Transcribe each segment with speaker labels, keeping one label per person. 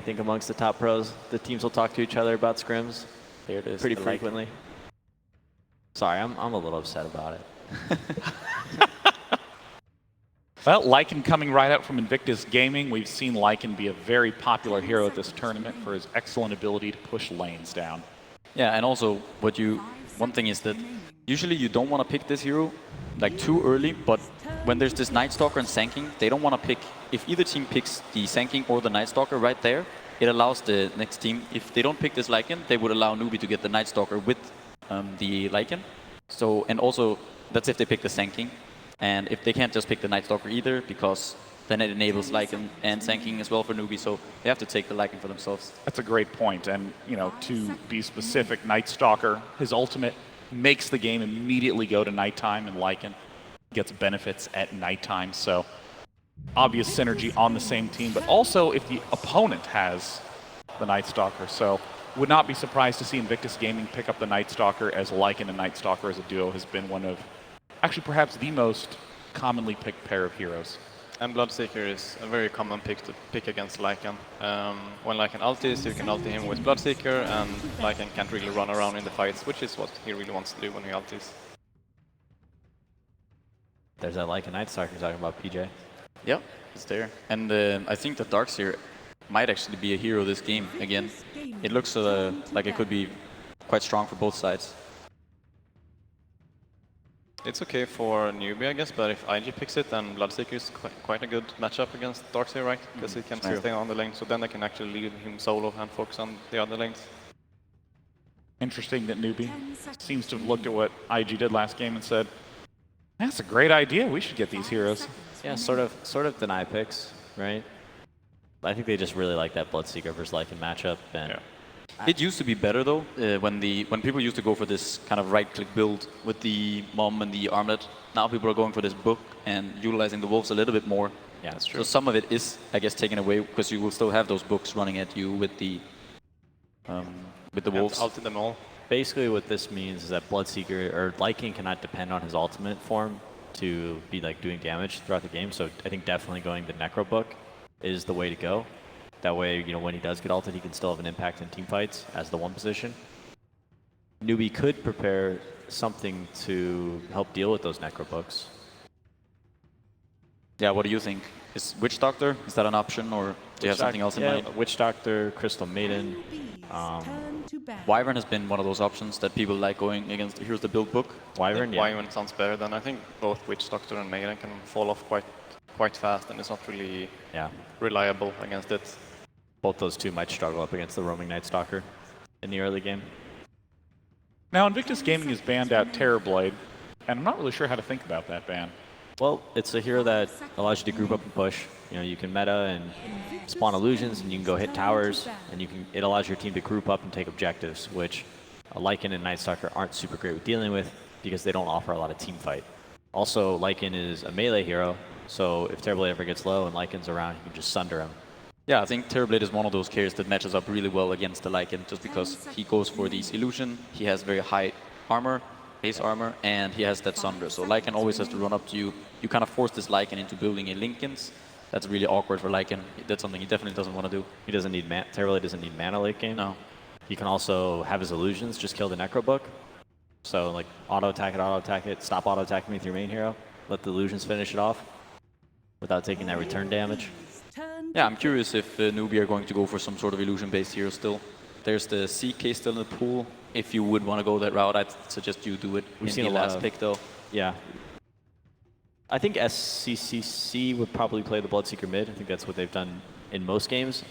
Speaker 1: think amongst the top pros, the teams will talk to each other about scrims.
Speaker 2: Here it is.
Speaker 1: Pretty frequently. Sorry, I'm a little upset about it.
Speaker 3: Well, Lycan coming right out from Invictus Gaming. We've seen Lycan be a very popular hero at this tournament for his excellent ability to push lanes down.
Speaker 2: Yeah, and also one thing is that usually you don't want to pick this hero like too early, but when there's this Night Stalker and Sanking, they don't want to pick, if either team picks the Sanking or the Night Stalker right there, it allows the next team, if they don't pick this Lycan, they would allow NewBee to get the Night Stalker with the Lycan. So, and also, that's if they pick the Sanking. And if they can't just pick the Night Stalker either, because then it enables Lycan and Sanking as well for NewBee, so they have to take the Lycan for themselves.
Speaker 3: That's a great point, and to be specific, Night Stalker, his ultimate makes the game immediately go to nighttime, and Lycan gets benefits at nighttime, so obvious synergy on the same team, but also if the opponent has the Night Stalker, so would not be surprised to see Invictus Gaming pick up the Night Stalker, as Lycan and Night Stalker as a duo has been one of, actually perhaps the most commonly picked pair of heroes.
Speaker 4: And Bloodseeker is a very common pick to pick against Lycan. When Lycan ultis, you can ulti him with Bloodseeker, and Lycan can't really run around in the fights, which is what he really wants to do when he ultis.
Speaker 1: There's that Lycan Night Stalker you're talking about, PJ.
Speaker 2: Yep, it's there. And I think that Darkseer might actually be a hero this game again. It looks like it could be quite strong for both sides.
Speaker 4: It's okay for NewBee, I guess, but if IG picks it, then Bloodseeker is quite a good matchup against Darkseer, right? Because he can stay on the lane, so then they can actually leave him solo and focus on the other lanes.
Speaker 3: Interesting that NewBee seems to have looked at what IG did last game and said, that's a great idea, we should get these heroes.
Speaker 1: Yeah, sort of deny picks, right? I think they just really like that Bloodseeker versus Lycan matchup. And
Speaker 3: yeah.
Speaker 2: It used to be better though, when people used to go for this kind of right-click build with the Mom and the Armlet. Now people are going for this book and utilizing the wolves a little bit more.
Speaker 1: Yeah, that's true.
Speaker 2: So some of it is, I guess, taken away because you will still have those books running at you with the wolves.
Speaker 4: Ulti them all.
Speaker 1: Basically, what this means is that Bloodseeker or Lycan cannot depend on his ultimate form to be like doing damage throughout the game. So I think definitely going the Necro book is the way to go. That way, when he does get ulted, he can still have an impact in team fights as the one position. NewBee could prepare something to help deal with those Necro books.
Speaker 2: Yeah, what do you think? Is Witch Doctor, is that an option, or do you have something else in mind?
Speaker 1: Witch Doctor, Crystal Maiden.
Speaker 2: Wyvern has been one of those options that people like going against. Here's the build book.
Speaker 1: Wyvern, yeah.
Speaker 4: Wyvern sounds better than I think both Witch Doctor and Maiden can fall off quite fast, and it's not really reliable against it.
Speaker 1: Both those two might struggle up against the roaming Night Stalker in the early game.
Speaker 3: Now, Invictus Gaming has banned out Terrorblade, and I'm not really sure how to think about that ban.
Speaker 1: Well, it's a hero that allows you to group up and push. You can meta and spawn illusions, and you can go hit towers, and it allows your team to group up and take objectives, which Lycan and Night Stalker aren't super great with dealing with because they don't offer a lot of team fight. Also, Lycan is a melee hero, so if Terrorblade ever gets low and Lycan's around, you can just sunder him.
Speaker 2: Yeah, I think Terrorblade is one of those carries that matches up really well against the Lycan, just because he goes for these illusion, he has very high armor, base armor, and he has that Sunder. So Lycan always has to run up to you. You kind of force this Lycan into building a Linken's. That's really awkward for Lycan. That's something he definitely doesn't want to do.
Speaker 1: He doesn't need Terrorblade doesn't need mana late game.
Speaker 2: No.
Speaker 1: He can also have his illusions, just kill the Necro book. So like auto attack it, stop auto attacking with your main hero. Let the illusions finish it off without taking that return damage.
Speaker 2: Yeah, I'm curious if NewBee are going to go for some sort of illusion-based hero still. There's the CK still in the pool. If you would want to go that route, I'd suggest you do it. We've seen the last pick, though.
Speaker 1: Yeah. I think SCCC would probably play the Bloodseeker mid. I think that's what they've done in most games.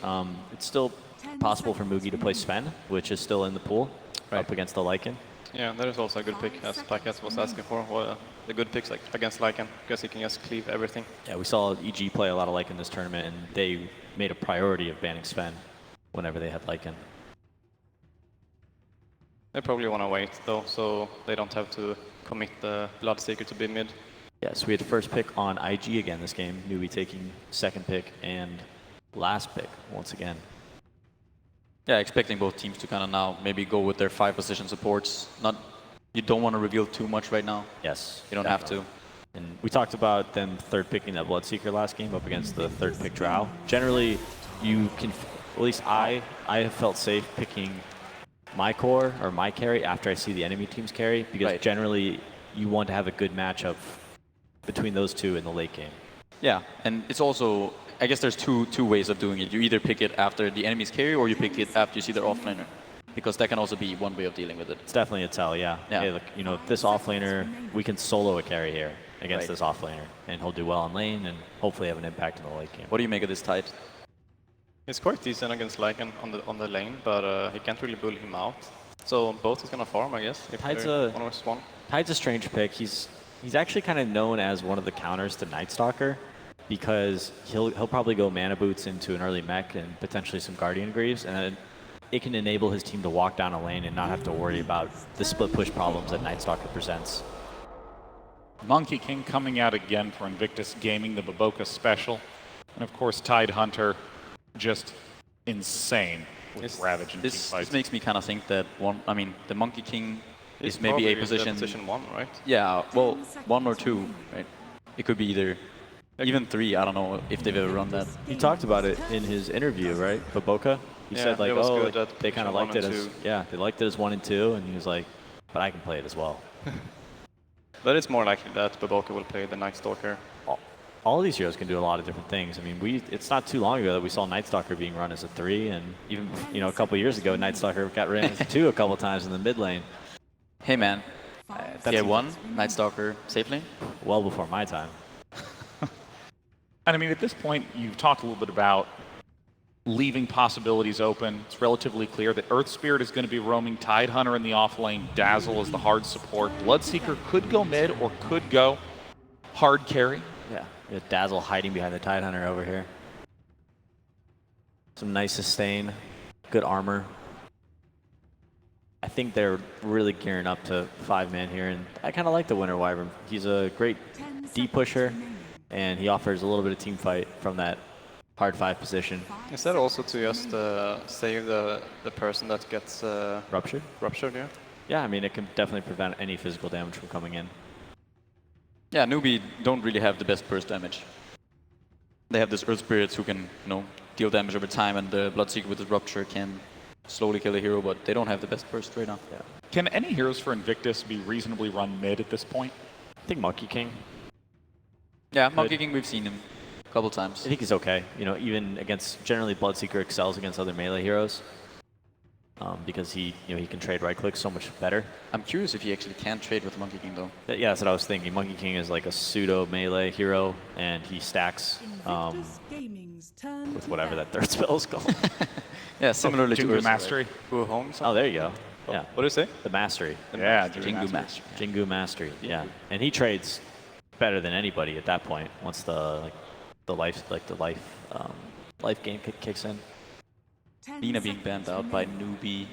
Speaker 1: It's still possible for Mugi to play Sven, which is still in the pool, up against the Lycan.
Speaker 4: Yeah, that is also a good pick, as Pakas was asking for. The good picks against Lycan, because he can just cleave everything.
Speaker 1: Yeah, we saw EG play a lot of Lycan this tournament, and they made a priority of banning Sven whenever they had Lycan.
Speaker 4: They probably want to wait, though, so they don't have to commit the Bloodseeker to be mid.
Speaker 1: Yes, we had first pick on IG again this game. NewBee taking second pick and last pick once again.
Speaker 2: Yeah, expecting both teams to kind of now maybe go with their 5 position supports. You don't want to reveal too much right now.
Speaker 1: Yes.
Speaker 2: You don't have to.
Speaker 1: And we talked about them third picking that Bloodseeker last game up against the third pick Drow. Generally, you can at least I have felt safe picking my core or my carry after I see the enemy team's carry, because
Speaker 2: Right.
Speaker 1: generally you want to have a good matchup between those two in the late game.
Speaker 2: Yeah, and it's also, I guess there's two ways of doing it. You either pick it after the enemy's carry, or you pick it after you see their offlaner, because that can also be one way of dealing with it.
Speaker 1: It's definitely a tell, yeah.
Speaker 2: Yeah.
Speaker 1: Hey, look, you know, this offlaner, we can solo a carry here against
Speaker 2: Right.
Speaker 1: this offlaner, and he'll do well on lane and hopefully have an impact in the late game.
Speaker 2: What do you make of this Tide?
Speaker 4: He's quite decent against Lycan on the lane, but he can't really bully him out. So both is gonna farm, I guess. If
Speaker 1: Tide's
Speaker 4: they're
Speaker 1: a-
Speaker 4: 1v1.
Speaker 1: Tide's a strange pick. He's actually kind of known as one of the counters to Night Stalker, because he'll probably go mana boots into an early mech and potentially some Guardian Greaves, and it can enable his team to walk down a lane and not have to worry about the split push problems that Night Stalker presents.
Speaker 3: Monkey King coming out again for Invictus Gaming, the Baboka special. And of course, Tide Hunter, just insane with
Speaker 4: This-
Speaker 3: Ravage and
Speaker 2: This
Speaker 3: teamfights.
Speaker 2: makes me kind of think that the Monkey King
Speaker 4: He's
Speaker 2: is maybe a
Speaker 4: probably
Speaker 2: position.
Speaker 4: position 1, right?
Speaker 2: Yeah, well, 1 or 2, right? It could be either, even 3. I don't know if they've ever run that.
Speaker 1: He talked about it in his interview, right? Baboka? He
Speaker 4: Yeah,
Speaker 1: said like,
Speaker 4: he was
Speaker 1: oh,
Speaker 4: good at
Speaker 1: they kind of
Speaker 4: position
Speaker 1: liked it
Speaker 4: 1
Speaker 1: as,
Speaker 4: and 2.
Speaker 1: yeah, they liked it as 1 and 2, and he was like, but I can play it as well.
Speaker 4: But it's more likely that Baboka will play the Night Stalker.
Speaker 1: All of these heroes can do a lot of different things. I mean, it's not too long ago that we saw Night Stalker being run as a 3, and even a couple years ago, Night Stalker got ran as a 2 a couple times in the mid lane.
Speaker 2: Hey man,
Speaker 1: That's
Speaker 2: tier 1, Night Stalker, safe lane?
Speaker 1: well before my time.
Speaker 3: And I mean, at this point, you've talked a little bit about leaving possibilities open. It's relatively clear that Earth Spirit is going to be roaming, Tide Hunter in the off lane, Dazzle is the hard support. Bloodseeker could go mid or could go hard carry.
Speaker 1: Yeah, Dazzle hiding behind the Tide Hunter over here. Some nice sustain, good armor. I think they're really gearing up to 5-man here, and I kind of like the Winter Wyvern. He's a great D pusher, and he offers a little bit of team fight from that hard 5 position.
Speaker 4: Is that also to just save the person that gets
Speaker 1: Ruptured?
Speaker 4: ruptured, yeah?
Speaker 1: Yeah, I mean, it can definitely prevent any physical damage from coming in.
Speaker 2: Yeah, NewBee don't really have the best burst damage. They have this Earth Spirits who can, deal damage over time, and the Bloodseeker with the Rupture can slowly kill a hero, but they don't have the best burst right now.
Speaker 1: Yeah.
Speaker 3: Can any heroes for Invictus be reasonably run mid at this point?
Speaker 1: I think Monkey King.
Speaker 2: Yeah, Monkey King, we've seen him a couple times.
Speaker 1: I think he's okay. Even against, generally Bloodseeker excels against other melee heroes. Because he can trade right click so much better.
Speaker 2: I'm curious if he actually can trade with Monkey King though.
Speaker 1: Yeah, that's what I was thinking. Monkey King is like a pseudo melee hero, and he stacks with whatever that third spell is called.
Speaker 2: Yeah, similarly to
Speaker 3: Jingu
Speaker 2: Ursa,
Speaker 3: Mastery.
Speaker 4: Go home.
Speaker 1: Oh, there you go. Yeah,
Speaker 4: What do you say?
Speaker 1: the mastery,
Speaker 3: Yeah,
Speaker 2: Jingu Mastery.
Speaker 1: Jingu Mastery. Yeah, and he trades better than anybody at that point. Once the life game kicks in.
Speaker 2: Lina being banned out by NewBee.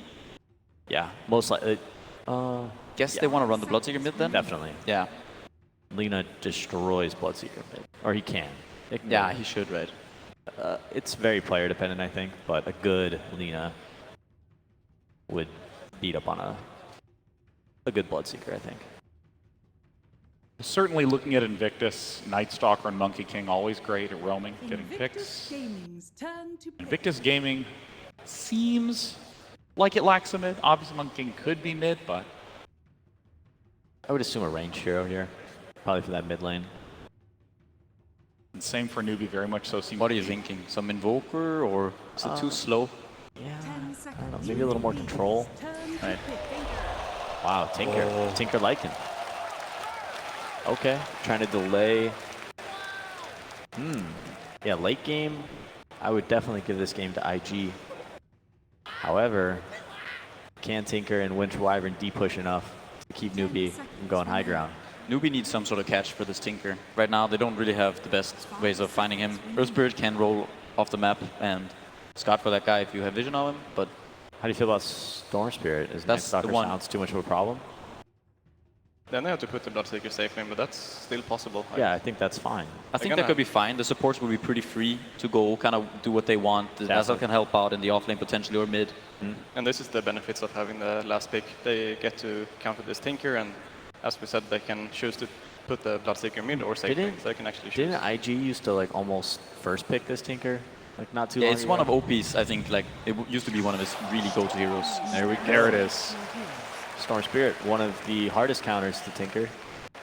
Speaker 1: Yeah, most likely.
Speaker 2: Guess they want to run the Bloodseeker mid then?
Speaker 1: Definitely.
Speaker 2: Yeah.
Speaker 1: Lina destroys Bloodseeker, or he can.
Speaker 2: Yeah, he should, right?
Speaker 1: It's very player dependent, I think, but a good Lina would beat up on a good Bloodseeker, I think.
Speaker 3: Certainly looking at Invictus, Night Stalker and Monkey King always great at roaming, getting picks. Invictus Gaming seems like it lacks a mid. Obviously Monkey King could be mid, but
Speaker 1: I would assume a ranged hero here, probably for that mid lane.
Speaker 3: and same for NewBee, very much so. Seems
Speaker 2: What are
Speaker 3: to
Speaker 2: you
Speaker 3: be-
Speaker 2: thinking? Some Invoker, or is it too slow?
Speaker 1: Yeah, I don't know, maybe a little more control.
Speaker 2: Right.
Speaker 1: Wow, Tinker Lycan. Okay, trying to delay. Yeah, late game, I would definitely give this game to IG. However, can Tinker and Winter Wyvern D-push enough to keep NewBee from going high ground?
Speaker 2: NewBee needs some sort of catch for this Tinker. Right now, they don't really have the best ways of finding him. Earth Spirit can roll off the map and scout for that guy if you have vision of him, but
Speaker 1: How do you feel about Storm Spirit? Is Night
Speaker 2: That's the
Speaker 1: Stalker
Speaker 2: one.
Speaker 1: sounds too much of a problem?
Speaker 4: Then they have to put the Bloodseeker safe lane, but that's still possible.
Speaker 1: Yeah, I think that's fine.
Speaker 2: I think
Speaker 4: gonna-
Speaker 2: that could be fine. The supports will be pretty free to go kind of do what they want. The Dazzle can help out in the offlane potentially or mid.
Speaker 4: And this is the benefits of having the last pick. They get to counter this Tinker, and as we said, they can choose to put the Bloodseeker mid or safe lane, so they can actually choose.
Speaker 1: Didn't IG used to like almost first pick this Tinker? like not too
Speaker 2: Yeah,
Speaker 1: long
Speaker 2: it's
Speaker 1: ago.
Speaker 2: one of OP's, I think, like, it used to be one of his really go-to heroes.
Speaker 1: There we go.
Speaker 3: There it is.
Speaker 1: Storm Spirit, one of the hardest counters to Tinker.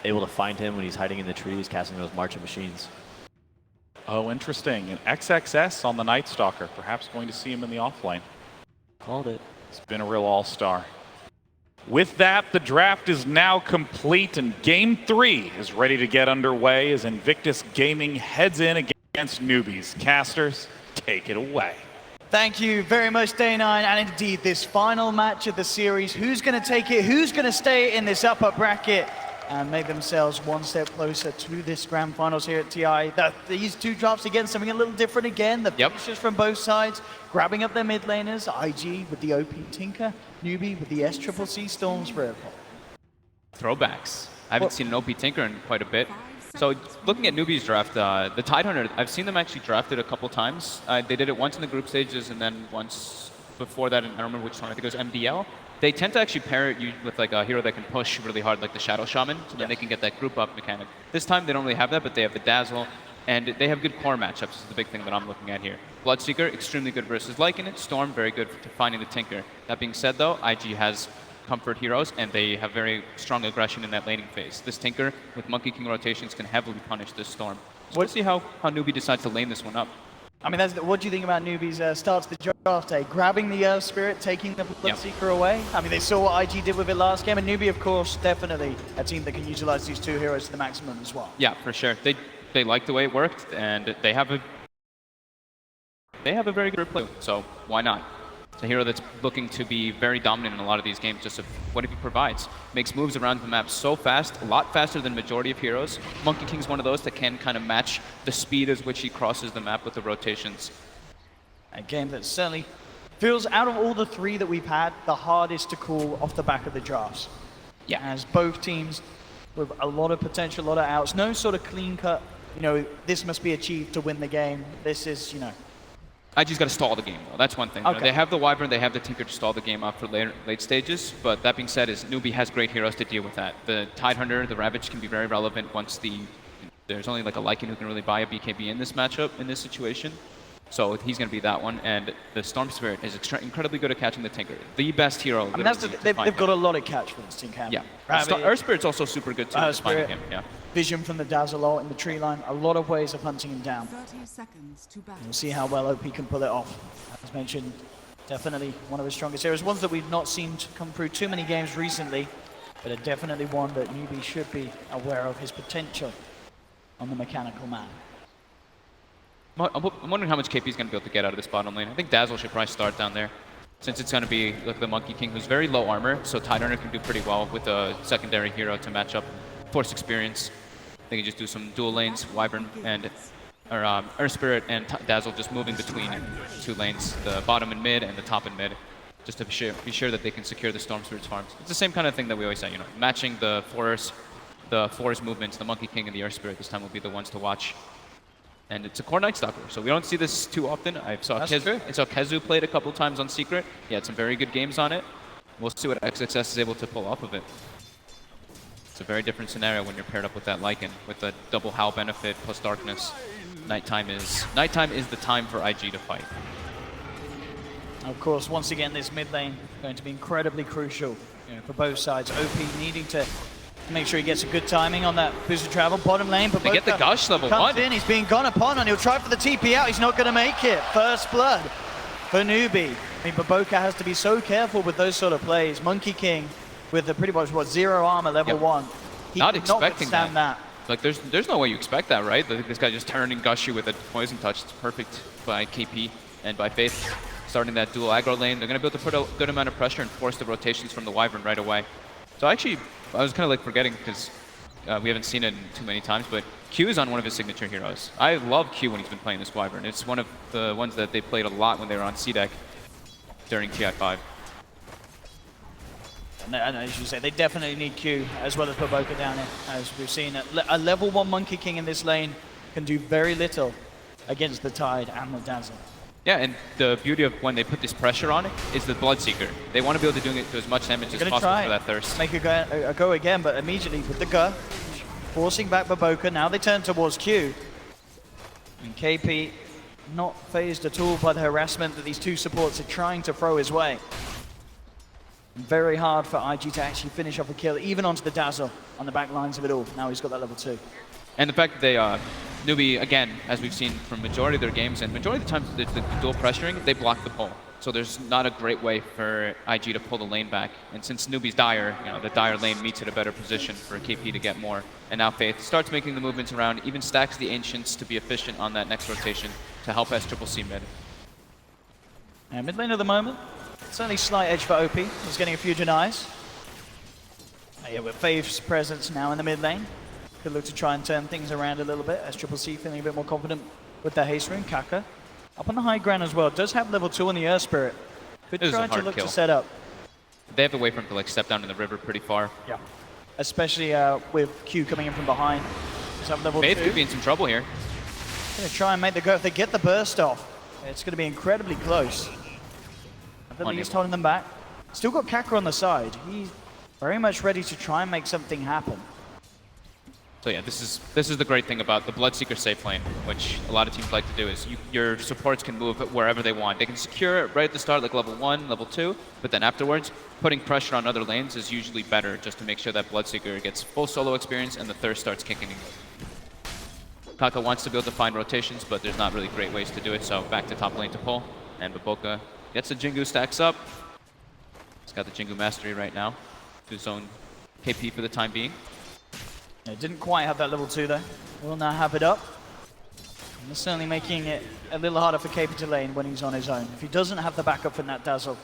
Speaker 1: Able to find him when he's hiding in the trees, casting those marching machines.
Speaker 3: Oh, interesting. An XXS on the Night Stalker. Perhaps going to see him in the offlane.
Speaker 1: Called it.
Speaker 3: It's been a real all-star. With that, the draft is now complete, and Game 3 is ready to get underway as Invictus Gaming heads in against NewBees. Casters, take it away.
Speaker 5: Thank you very much, Day9, and indeed this final match of the series. Who's going to take it? Who's going to stay in this upper bracket and make themselves one step closer to this grand finals here at TI? These two drafts again, something a little different again. The finishers from both sides, grabbing up their mid laners. IG with the OP Tinker, NewBee with the SCCC Storm Spirit.
Speaker 6: Throwbacks. I haven't seen an OP Tinker in quite a bit. So looking at NewBee's draft, the Tidehunter, I've seen them actually drafted a couple times. They did it once in the group stages and then once before that, and I don't remember which one, I think it was MDL. They tend to actually pair it with like a hero that can push really hard, like the Shadow Shaman, so then they can get that group up mechanic. This time they don't really have that, but they have the Dazzle, and they have good core matchups is the big thing that I'm looking at here. Bloodseeker, extremely good versus Lycan. Storm, very good for finding the Tinker. That being said though, IG has comfort heroes, and they have very strong aggression in that laning phase. This Tinker with Monkey King rotations can heavily punish this Storm. So we'll see how NewBee decides to lane this one up.
Speaker 5: I mean, what do you think about NewBee's start to the draft day? Grabbing the Earth Spirit, taking the Bloodseeker away? I mean, they saw what IG did with it last game, and NewBee, of course, definitely a team that can utilize these two heroes to the maximum as well.
Speaker 6: Yeah, for sure. They like the way it worked, and they have a very good play, so why not? It's a hero that's looking to be very dominant in a lot of these games, just of what he provides. Makes moves around the map so fast, a lot faster than majority of heroes. Monkey King's one of those that can kind of match the speed as which he crosses the map with the rotations.
Speaker 5: A game that certainly feels, out of all the three that we've had, the hardest to call off the back of the drafts.
Speaker 6: Yeah.
Speaker 5: As both teams with a lot of potential, a lot of outs, no sort of clean cut, you know, this must be achieved to win the game. This is, you know.
Speaker 6: IG's got to stall the game, though. That's one thing.
Speaker 5: Okay.
Speaker 6: They have the Wyvern, they have the Tinker to stall the game out for late stages, but that being said, NewBee has great heroes to deal with that. The Tidehunter, the Ravage can be very relevant once there's only like a Lycan who can really buy a BKB in this matchup, in this situation. So he's going to be that one, and the Storm Spirit is incredibly good at catching the Tinker. The best hero.
Speaker 5: I mean, they've got a lot of catch for this team.
Speaker 6: Yeah.
Speaker 5: Ravage,
Speaker 6: Earth Spirit's also super good too.
Speaker 5: Spirit,
Speaker 6: him. Yeah.
Speaker 5: Vision from the Dazzle ult in the tree line. A lot of ways of hunting him down.
Speaker 7: 30 seconds to battle.
Speaker 5: We'll see how well OP can pull it off. As mentioned, definitely one of his strongest heroes. Ones that we've not seen come through too many games recently, but are definitely one that NewBee should be aware of his potential on the mechanical man.
Speaker 6: I'm wondering how much KP is going to be able to get out of this bottom lane. I think Dazzle should probably start down there, since it's going to be like the Monkey King, who's very low armor, so Tidehunter can do pretty well with a secondary hero to match up. Force experience. They can just do some dual lanes, Wyvern and Earth Spirit and Dazzle just moving between two lanes, the bottom and mid and the top and mid, just to be sure that they can secure the Storm Spirit's farms. It's the same kind of thing that we always say, you know, matching the forest movements, the Monkey King and the Earth Spirit this time will be the ones to watch. And it's a core Night Stalker, so we don't see this too often. I saw Kezu played a couple times on Secret. He had some very good games on it. We'll see what XXS is able to pull off of it. It's a very different scenario when you're paired up with that Lycan, with the double Howl benefit plus darkness. Nighttime is the time for IG to fight.
Speaker 5: Of course, once again, this mid lane going to be incredibly crucial, you know, for both sides. OP needing to make sure he gets a good timing on that boost of travel. Bottom lane, but
Speaker 6: They get the Gush level
Speaker 5: comes
Speaker 6: 1.
Speaker 5: in, he's being gone upon, and he'll try for the TP out. He's not going to make it. First blood for NewBee. I mean, Baboka has to be so careful with those sort of plays. Monkey King with the pretty much, 0 armor, level 1. He
Speaker 6: Not
Speaker 5: could
Speaker 6: expecting
Speaker 5: withstand that.
Speaker 6: Like, there's no way you expect that, right? Like, this guy just turning Gushy with a Poison Touch. It's perfect by KP and by Faith. Starting that dual aggro lane. They're going to be able to put a good amount of pressure and force the rotations from the Wyvern right away. So actually, I was kind of like forgetting because we haven't seen it too many times, but Q is on one of his signature heroes. I love Q when he's been playing this Wyvern. It's one of the ones that they played a lot when they were on C-Deck during TI5.
Speaker 5: And as you say, they definitely need Q as well as Baboka down here. As we've seen, a level 1 Monkey King in this lane can do very little against the Tide and the Dazzle.
Speaker 6: Yeah, and the beauty of when they put this pressure on it is the Bloodseeker. They want to be able to do as much damage as possible for that thirst.
Speaker 5: Make a go again, but immediately with the Gur, forcing back Baboka. Now they turn towards Q. And KP not phased at all by the harassment that these two supports are trying to throw his way. Very hard for IG to actually finish off a kill, even onto the Dazzle on the back lines of it all. Now he's got that level 2.
Speaker 6: And the fact that they, NewBee, again, as we've seen from majority of their games, and majority of the times the dual pressuring, they block the pull. So there's not a great way for IG to pull the lane back. And since NewBee's Dire, the Dire lane meets at a better position for KP to get more. And now Faith starts making the movements around, even stacks the Ancients to be efficient on that next rotation to help SCCC mid.
Speaker 5: And mid lane at the moment, certainly slight edge for OP. He's getting a few denies. Yeah, with Faith's presence now in the mid lane, could look to try and turn things around a little bit. SCCC feeling a bit more confident with the haste rune. Kaka up on the high ground as well. Does have level 2 on the Earth Spirit. Could try to look to set up.
Speaker 6: They have to wait for him to like step down in the river pretty far.
Speaker 5: Yeah. Especially with Q coming in from behind. Does have level 2.
Speaker 6: Faith could be in some trouble here.
Speaker 5: Going to try and make the go. If they get the burst off, it's going to be incredibly close. At least holding them back. Still got Kaka on the side. He's very much ready to try and make something happen.
Speaker 6: So yeah, this is the great thing about the Bloodseeker safe lane, which a lot of teams like to do, is your supports can move it wherever they want. They can secure it right at the start, like level 1, level 2, but then afterwards, putting pressure on other lanes is usually better, just to make sure that Bloodseeker gets full solo experience and the thirst starts kicking in. Kaka wants to be able to find rotations, but there's not really great ways to do it, so back to top lane to pull, and Baboka gets the Jingu, stacks up. He's got the Jingu mastery right now to zone KP for the time being.
Speaker 5: Yeah, didn't quite have that level 2 though. Will now have it up. And it's certainly making it a little harder for KP to lane when he's on his own. If he doesn't have the backup from that Dazzle,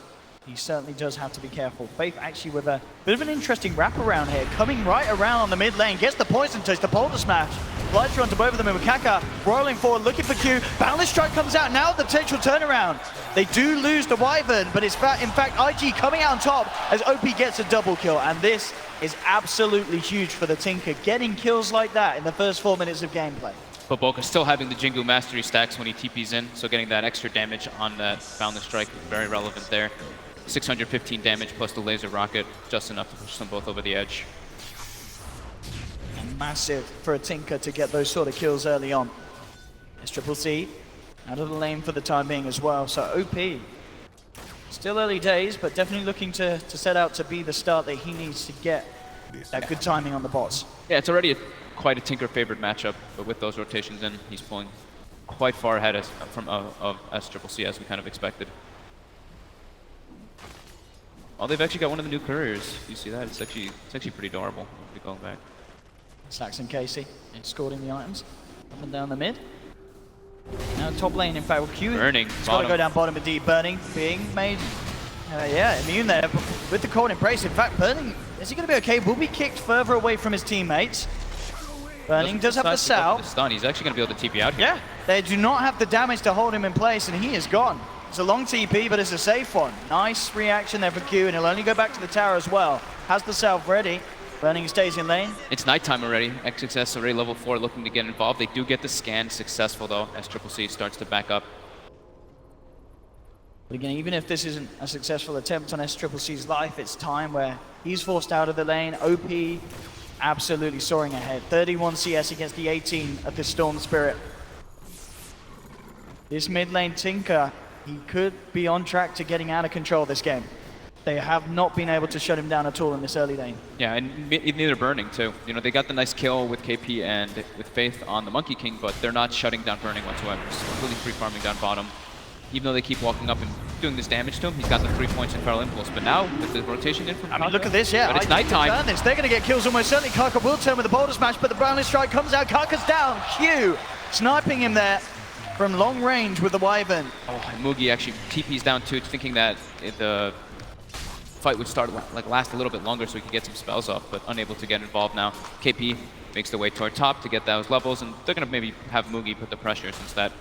Speaker 5: he certainly does have to be careful. Faith actually with a bit of an interesting wraparound here, coming right around on the mid lane, gets the poison touch, the boulder smash. Flies through onto both of them, and Kaka rolling forward, looking for Q. Boundless Strike comes out, now the potential turnaround. They do lose the Wyvern, but it's in fact IG coming out on top as OP gets a double kill, and this is absolutely huge for the Tinker, getting kills like that in the first 4 minutes of gameplay.
Speaker 6: Baboka still having the Jingu mastery stacks when he TPs in, so getting that extra damage on that Boundless Strike is very relevant there. 615 damage plus the laser rocket, just enough to push them both over the edge.
Speaker 5: And massive for a Tinker to get those sort of kills early on. SCCC out of the lane for the time being as well, so OP. Still early days, but definitely looking to set out to be the start that he needs to get that good timing on the bots.
Speaker 6: Yeah, it's already quite a Tinker favored matchup, but with those rotations in, he's pulling quite far ahead of SCCC as we kind of expected. Oh, they've actually got one of the new couriers. You see that? It's actually pretty adorable. I'll be going back.
Speaker 5: Saxon Casey escorting the items up and down the mid. Now top lane, in fact, with Q.
Speaker 6: Burning.
Speaker 5: It's got to go down bottom with D. Burning being made, immune there with the cold embrace. In fact, Burning, is he going to be okay? Will be kicked further away from his teammates. Burning does have the Sal.
Speaker 6: Stun. He's actually going to be able to TP out here.
Speaker 5: Yeah, they do not have the damage to hold him in place, and he is gone. It's a long TP, but it's a safe one. Nice reaction there for Q, and he'll only go back to the tower as well. Has the Salve ready. Burning stays in lane.
Speaker 6: It's nighttime already. XXS already level 4 looking to get involved. They do get the scan successful though, as SCCC starts to back up.
Speaker 5: But again, even if this isn't a successful attempt on SCCC's life, it's time where he's forced out of the lane. OP absolutely soaring ahead. 31 CS against the 18 of the Storm Spirit. This mid lane Tinker, he could be on track to getting out of control this game. They have not been able to shut him down at all in this early lane.
Speaker 6: Yeah, and neither Burning too. They got the nice kill with KP and with Faith on the Monkey King, but they're not shutting down Burning whatsoever. It's completely free farming down bottom. Even though they keep walking up and doing this damage to him, he's got the 3 points in Feral Impulse. But now, with the rotation in from Kaka,
Speaker 5: look at this, yeah.
Speaker 6: But it's nighttime.
Speaker 5: They're going to get kills almost certainly. Kaka will turn with the boulder smash, but the Boundless Strike comes out. Kaka's down. Q sniping him there from long range with the Wyvern.
Speaker 6: Oh, and Mugi actually TP's down too, thinking that the fight would last a little bit longer so he could get some spells off, but unable to get involved now. KP makes the way toward top to get those levels, and they're going to maybe have Mugi put the pressure since that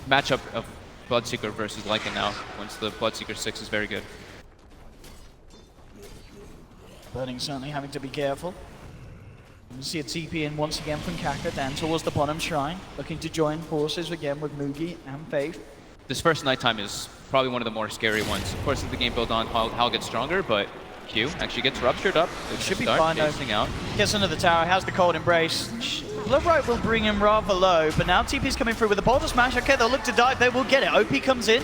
Speaker 6: matchup of Bloodseeker versus Lycan now, once the Bloodseeker 6 is very good.
Speaker 5: Burning certainly having to be careful. You see a TP in once again from Kaka down towards the bottom shrine, looking to join forces again with Mugi and Faith.
Speaker 6: This first nighttime is probably one of the more scary ones. Of course, as the game builds on, Hal gets stronger, but Q actually gets ruptured up. It
Speaker 5: should be fine, though.
Speaker 6: out.
Speaker 5: Gets under the tower, has the cold embrace. Blood Right will bring him rather low, but now TP's coming through with the boulder smash. Okay, they'll look to dive, they will get it. OP comes in,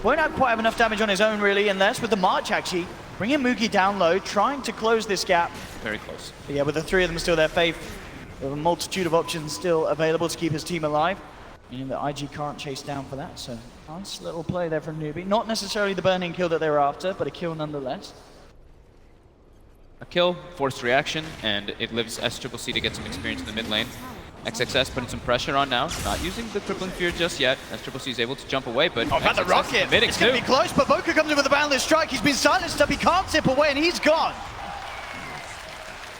Speaker 5: won't have quite have enough damage on his own really, unless with the March actually, bringing Moogie down low, trying to close this gap.
Speaker 6: Very close.
Speaker 5: But yeah, with the three of them still there, Faith, with a multitude of options still available to keep his team alive. Meaning that IG can't chase down for that, so nice little play there from NewBee. Not necessarily the burning kill that they were after, but a kill nonetheless.
Speaker 6: A kill, forced reaction, and it lives SCCC to get some experience in the mid lane. XXS putting some pressure on now, not using the crippling fear just yet. SCCC is able to jump away, but
Speaker 5: oh, about the rocket! It's going to be close, but Boca comes in with a boundless strike. He's been silenced up, he can't tip away, and he's gone.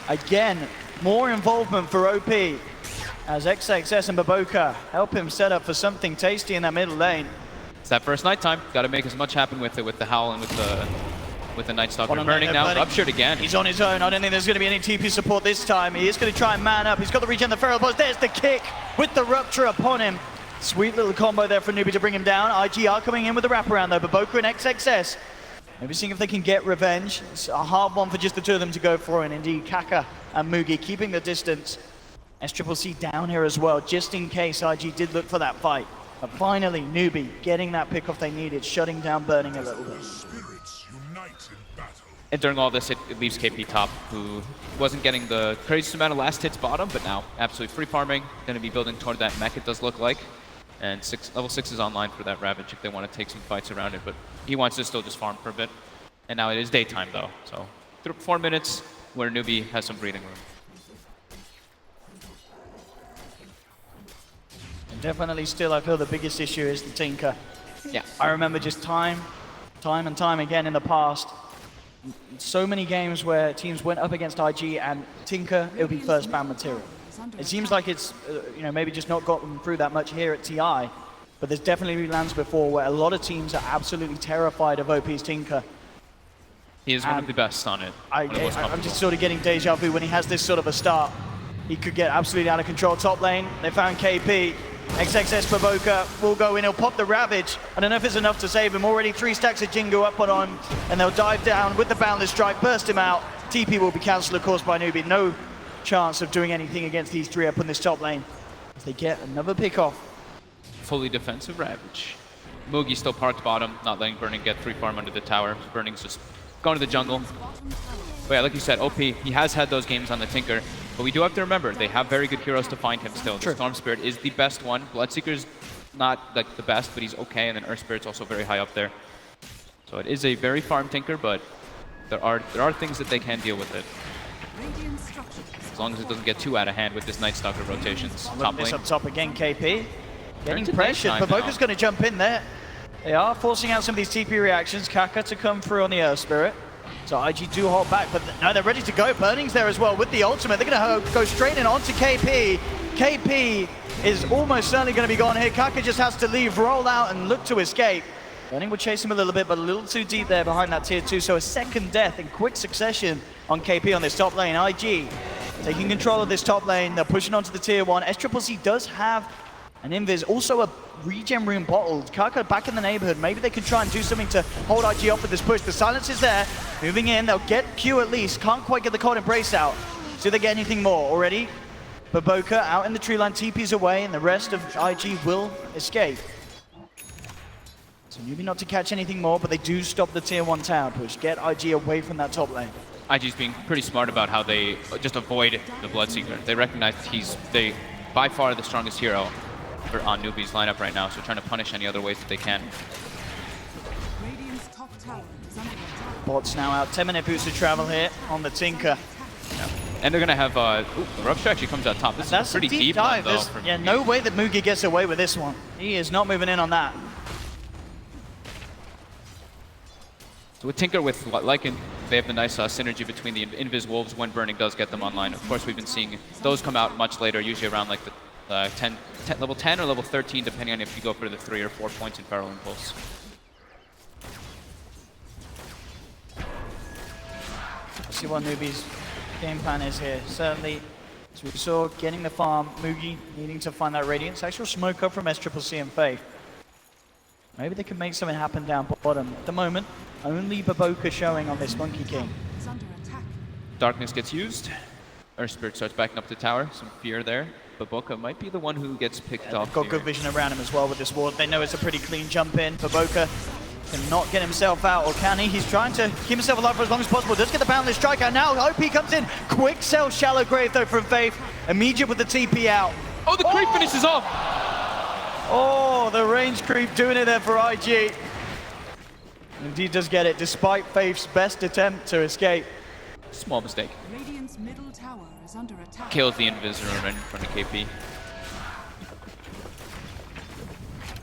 Speaker 5: Again, more involvement for OP as XXS and Baboka help him set up for something tasty in that middle lane.
Speaker 6: It's that first nighttime. Got to make as much happen with it, with the Howl and with the Night Stalker burning now. Burning. Ruptured again.
Speaker 5: He's on his own. I don't think there's going to be any TP support this time. He is going to try and man up. He's got the regen, the Feral Boss. There's the kick with the Rupture upon him. Sweet little combo there for NewBee to bring him down. IG are coming in with the wraparound though. Baboka and XXS. Maybe seeing if they can get revenge. It's a hard one for just the two of them to go for, and indeed Kaka and Moogie keeping the distance. SCCC down here as well, just in case IG did look for that fight. But finally, NewBee getting that pick off they needed, shutting down Burning a little bit.
Speaker 6: And during all this, it leaves KP top, who wasn't getting the craziest amount of last hits bottom, but now absolutely free farming. Going to be building toward that mech, it does look like. And level 6 is online for that Ravage if they want to take some fights around it, but he wants to still just farm for a bit. And now it is daytime though, so 4 minutes where NewBee has some breathing room.
Speaker 5: And definitely still, I feel the biggest issue is the Tinker.
Speaker 6: Yeah.
Speaker 5: I remember just time and time again in the past, so many games where teams went up against IG and Tinker, it would be first ban material. It seems like it's, maybe just not gotten through that much here at TI, but there's definitely been lands before where a lot of teams are absolutely terrified of OP's Tinker.
Speaker 6: He is one of the best on it.
Speaker 5: I'm just sort of getting deja vu when he has this sort of a start. He could get absolutely out of control top lane. They found KP. XXS Baboka will go in, he'll pop the Ravage. I don't know if it's enough to save him. Already 3 stacks of Jingu up on him, and they'll dive down with the Boundless Strike, burst him out. TP will be cancelled, of course, by NewBee. No chance of doing anything against these 3 up on this top lane. As they get another pick off.
Speaker 6: Fully defensive Ravage. Moogie still parked bottom, not letting Burning get free farm under the tower. Burning's just going to the jungle. But yeah, like you said, OP, he has had those games on the Tinker, but we do have to remember, they have very good heroes to find him still. The Storm Spirit is the best one. Bloodseeker's not like the best, but he's okay, and then Earth Spirit's also very high up there. So it is a very farm Tinker, but there are things that they can deal with it. As long as it doesn't get too out of hand with this Night Stalker rotations. Top lane.
Speaker 5: This up top again, KP. Getting pressured, Baboka's going to jump in there. They are forcing out some of these TP reactions. Kaka to come through on the Earth Spirit. So IG do hold back, but no, they're ready to go. Burning's there as well with the ultimate. They're going to go straight in onto KP. KP is almost certainly going to be gone here. Kaka just has to leave, roll out, and look to escape. Burning will chase him a little bit, but a little too deep there behind that tier 2. So a second death in quick succession on KP on this top lane. IG taking control of this top lane. They're pushing onto the tier 1. SCCC does have an invis, also a regen rune bottled. Kaka back in the neighborhood. Maybe they can try and do something to hold IG off with this push. The silence is there. Moving in, they'll get Q at least. Can't quite get the cold embrace out. Do they get anything more already? Baboka out in the tree line, TP's away, and the rest of IG will escape. So NewBee not to catch anything more, but they do stop the tier 1 tower push. Get IG away from that top lane.
Speaker 6: IG's being pretty smart about how they just avoid the Bloodseeker. They recognize he's by far the strongest hero on NewBee's lineup right now, so trying to punish any other ways that they can.
Speaker 5: Bots now out, 10-minute boost of travel here on the Tinker.
Speaker 6: Yeah. And they're gonna have, the Rupture actually comes out top. This is a pretty deep dive though.
Speaker 5: Yeah, no way that Moogie gets away with this one. He is not moving in on that.
Speaker 6: So with Tinker, with Lycan, they have the nice synergy between the Invis Wolves when Burning does get them online. Of course, we've been seeing those come out much later, usually around like the level 10 or level 13, depending on if you go for the 3 or 4 points in Feral Impulse.
Speaker 5: Let's see what NewBee's game plan is here. Certainly, as we saw, getting the farm, Moogie needing to find that Radiance. Actual smoke up from SCCC and Faith. Maybe they can make something happen down bottom. At the moment, Only Baboka showing on this Monkey King.
Speaker 6: Darkness gets used. Earth Spirit starts backing up the tower. Some fear there. Baboka might be the one who gets picked off.
Speaker 5: Got
Speaker 6: here.
Speaker 5: good vision around him as well with this ward. They know it's a pretty clean jump in. Baboka cannot get himself out, or can he? He's trying to keep himself alive for as long as possible. Does get the boundless strike out now. OP comes in. Quick sell, shallow grave though from Faith. Immediate with the TP out.
Speaker 6: Oh, the creep finishes off!
Speaker 5: Oh, the range creep doing it there for IG. Indeed does get it, despite Faith's best attempt to escape.
Speaker 6: Small mistake.
Speaker 7: Radiant's middle tower is under attack.
Speaker 6: Kills the Invisor right in front of KP.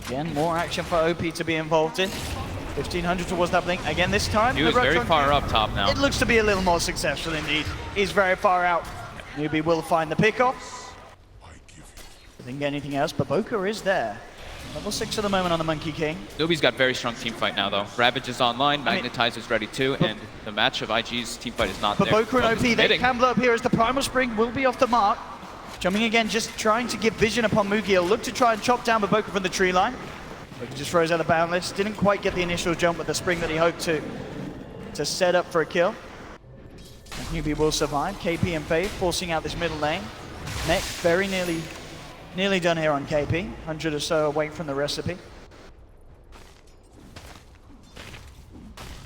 Speaker 5: Again, more action for OP to be involved in. 1500 towards that blink. Again, this time.
Speaker 6: He
Speaker 5: the
Speaker 6: was very
Speaker 5: Roach on
Speaker 6: far
Speaker 5: Q.
Speaker 6: up top now.
Speaker 5: It looks to be a little more successful indeed. He's very far out. NewBee will find the pickoff. Didn't get anything else, but Baboka is there. Level 6 at the moment on the Monkey King.
Speaker 6: NewBee's got very strong team fight now though. Ravage is online, Magnetize is ready too, and the match of IG's team fight is not there.
Speaker 5: Baboka and OP, they
Speaker 6: Committing.
Speaker 5: can blow up here as the Primal Spring will be off the mark. Jumping again, just trying to give vision upon Mugi. He'll look to try and chop down Baboka from the tree line. Baboka just throws out the boundless. Didn't quite get the initial jump with the spring that he hoped to set up for a kill. And NewBee will survive. KP and Faith forcing out this middle lane. Mech very nearly done here on KP. 100 or so away from the recipe.
Speaker 6: You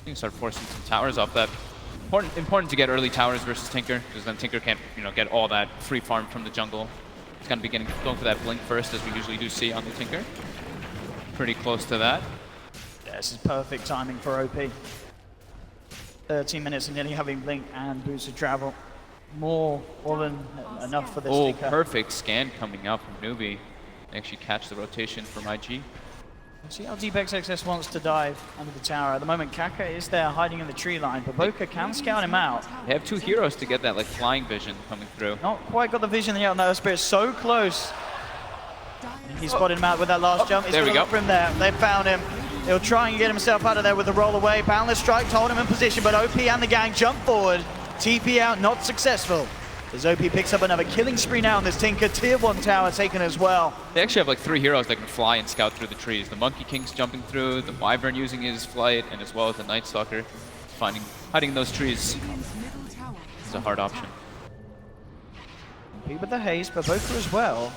Speaker 6: can start forcing some towers off that. Important to get early towers versus Tinker, because then Tinker can't, get all that free farm from the jungle. He's gonna be going for that blink first, as we usually do see on the Tinker. Pretty close to that.
Speaker 5: Yeah, this is perfect timing for OP. 13 minutes and nearly having blink and boost of travel. More than enough for this
Speaker 6: Oh,
Speaker 5: Tinker.
Speaker 6: perfect scan coming out from NewBee. Actually catch the rotation from IG.
Speaker 5: See how deep XXS wants to dive under the tower. At the moment, Kaka is there hiding in the tree line. Baboka can scout him out.
Speaker 6: They have two heroes to get that flying vision coming through.
Speaker 5: Not quite got the vision yet on that Spirit. So close. He spotted him out with that last jump. He's
Speaker 6: there we
Speaker 5: gonna
Speaker 6: go.
Speaker 5: look for him there. They found him. He'll try and get himself out of there with the roll away. Boundless strike to hold him in position, but OP and the gang jump forward. TP out, not successful. As OP picks up another killing spree now on this Tinker. Tier 1 tower taken as well.
Speaker 6: They actually have 3 heroes that can fly and scout through the trees. The Monkey King's jumping through, the Wyvern using his flight, and as well as the Night Stalker hiding in those trees is a hard option.
Speaker 5: OP with the haste, Baboka as well.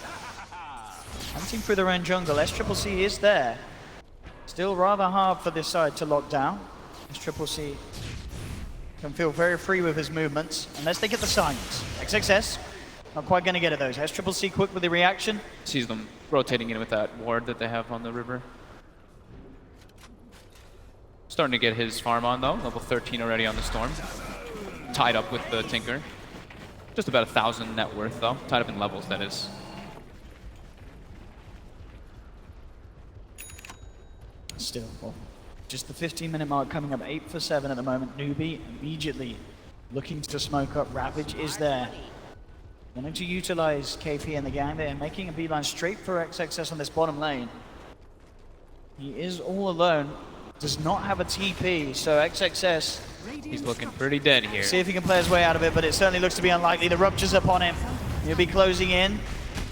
Speaker 5: Hunting through their own jungle. SCCC is there. Still rather hard for this side to lock down. SCCC can feel very free with his movements, unless they get the signs. XXS, not quite going to get it those. SCCC quick with the reaction.
Speaker 6: Sees them rotating in with that ward that they have on the river. Starting to get his farm on though, level 13 already on the Storm. Tied up with the Tinker. Just about 1,000 net worth though, tied up in levels that is.
Speaker 5: Still, well, just the 15-minute mark coming up, 8 for 7 at the moment. NewBee immediately looking to smoke up. Ravage is there. Wanting to utilize KP and the gang there, making a beeline straight for XXS on this bottom lane. He is all alone, does not have a TP, so XXS,
Speaker 6: He's looking pretty dead here.
Speaker 5: see if he can play his way out of it, but it certainly looks to be unlikely. The rupture's upon him. He'll be closing in.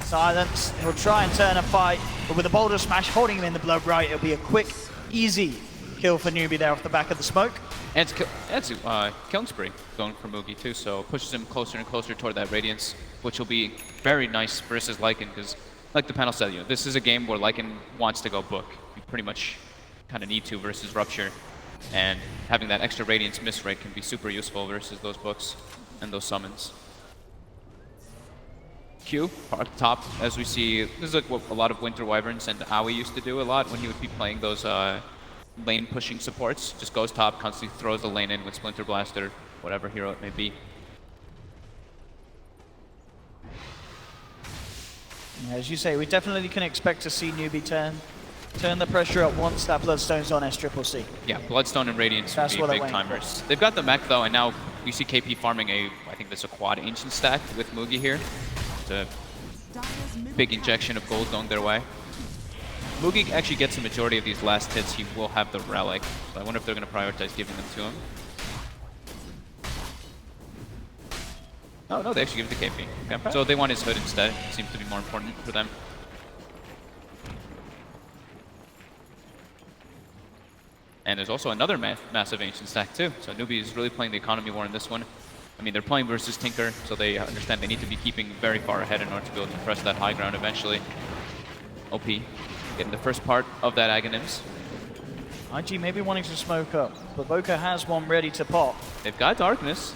Speaker 5: Silence. He'll try and turn a fight, but with a boulder smash holding him in the blood right, it'll be a quick, easy kill for NewBee there off the back of the smoke.
Speaker 6: And it's killing spree going for Mugi too, so pushes him closer and closer toward that Radiance, which will be very nice versus Lycan, because like the panel said, this is a game where Lycan wants to go book. You pretty much kind of need to versus Rupture, and having that extra Radiance miss rate can be super useful versus those books and those summons. Q, park top, as we see, this is like what a lot of Winter Wyverns and Aoi used to do a lot when he would be playing those lane pushing supports. Just goes top, constantly throws the lane in with Splinter Blast or whatever hero it may be.
Speaker 5: As you say, we definitely can expect to see NewBee turn the pressure up once that Bloodstone's on SCCC.
Speaker 6: Yeah, Bloodstone and Radiance
Speaker 5: That's
Speaker 6: would
Speaker 5: what
Speaker 6: be
Speaker 5: I'm
Speaker 6: big
Speaker 5: waiting
Speaker 6: timers. They've got the mech though, and now we see KP farming I think there's a quad ancient stack with Mugi here. It's a big injection of gold going their way. Mugi actually gets the majority of these last hits. He will have the relic, so I wonder if they're going to prioritize giving them to him. Oh no, they actually give it to KP. Okay. So they want his hood instead. It seems to be more important for them. And there's also another massive ancient stack too. So NewBee is really playing the economy war in this one. I mean, they're playing versus Tinker, so they understand they need to be keeping very far ahead in order to be able to press that high ground eventually. OP getting the first part of that Aghanims.
Speaker 5: IG maybe wanting to smoke up, but Boca has one ready to pop.
Speaker 6: They've got Darkness.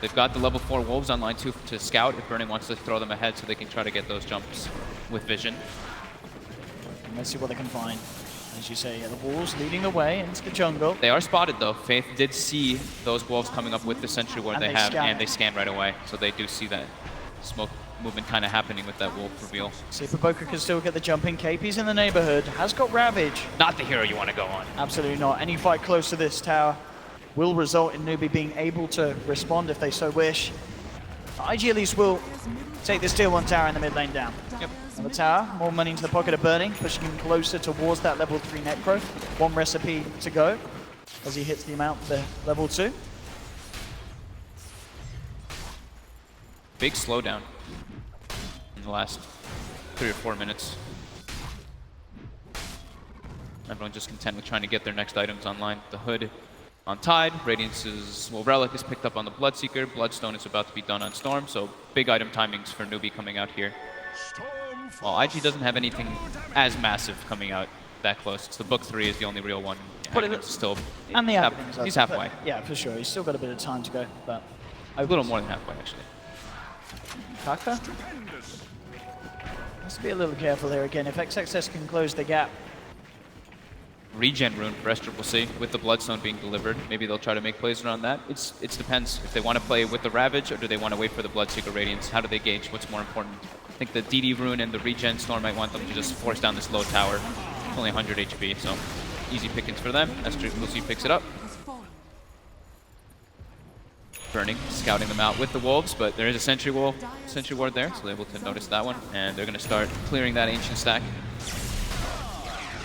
Speaker 6: They've got the level 4 Wolves online too to scout if Burning wants to throw them ahead so they can try to get those jumps with vision.
Speaker 5: And let's see what they can find. As you say, the Wolves leading the way into the jungle.
Speaker 6: They are spotted though. Faith did see those Wolves coming up with the Sentry Ward they have, and they scan right away. So they do see that smoke movement kind of happening with that Wolf reveal.
Speaker 5: See if Boca can still get the jump in. KP's in the neighborhood, has got Ravage.
Speaker 6: Not the hero you want to go on.
Speaker 5: Absolutely not. Any fight close to this tower will result in NewBee being able to respond if they so wish. IG at least will take this tier 1 tower in the mid lane down.
Speaker 6: Yep.
Speaker 5: Another tower, more money into the pocket of Burning, pushing him closer towards that level 3 Necro. One recipe to go as he hits the amount for level 2.
Speaker 6: Big slowdown in the last 3 or 4 minutes. Everyone just content with trying to get their next items online. The Hood on Tide, Radiance's, well, Relic is picked up on the Bloodseeker, Bloodstone is about to be done on Storm, so big item timings for NewBee coming out here. Well, IG doesn't have anything as massive coming out that close. It's the Book 3 is the only real one.
Speaker 5: But
Speaker 6: it's still,
Speaker 5: and the
Speaker 6: he's halfway.
Speaker 5: Yeah, for sure. He's still got a bit of time to go, but
Speaker 6: A little more than halfway, actually.
Speaker 5: Kaka has to be a little careful here again. If XXS can close the gap.
Speaker 6: Regen rune for SCCC with the Bloodstone being delivered. Maybe they'll try to make plays around that. It depends if they want to play with the Ravage or do they want to wait for the Bloodseeker Radiance. How do they gauge what's more important? I think the DD rune and the Regen Storm might want them to just force down this low tower. It's only 100 HP, so easy pickings for them. SCCC picks it up. Burning, scouting them out with the Wolves, but there is a Sentry Ward there, so they're able to notice that one, and they're going to start clearing that Ancient stack.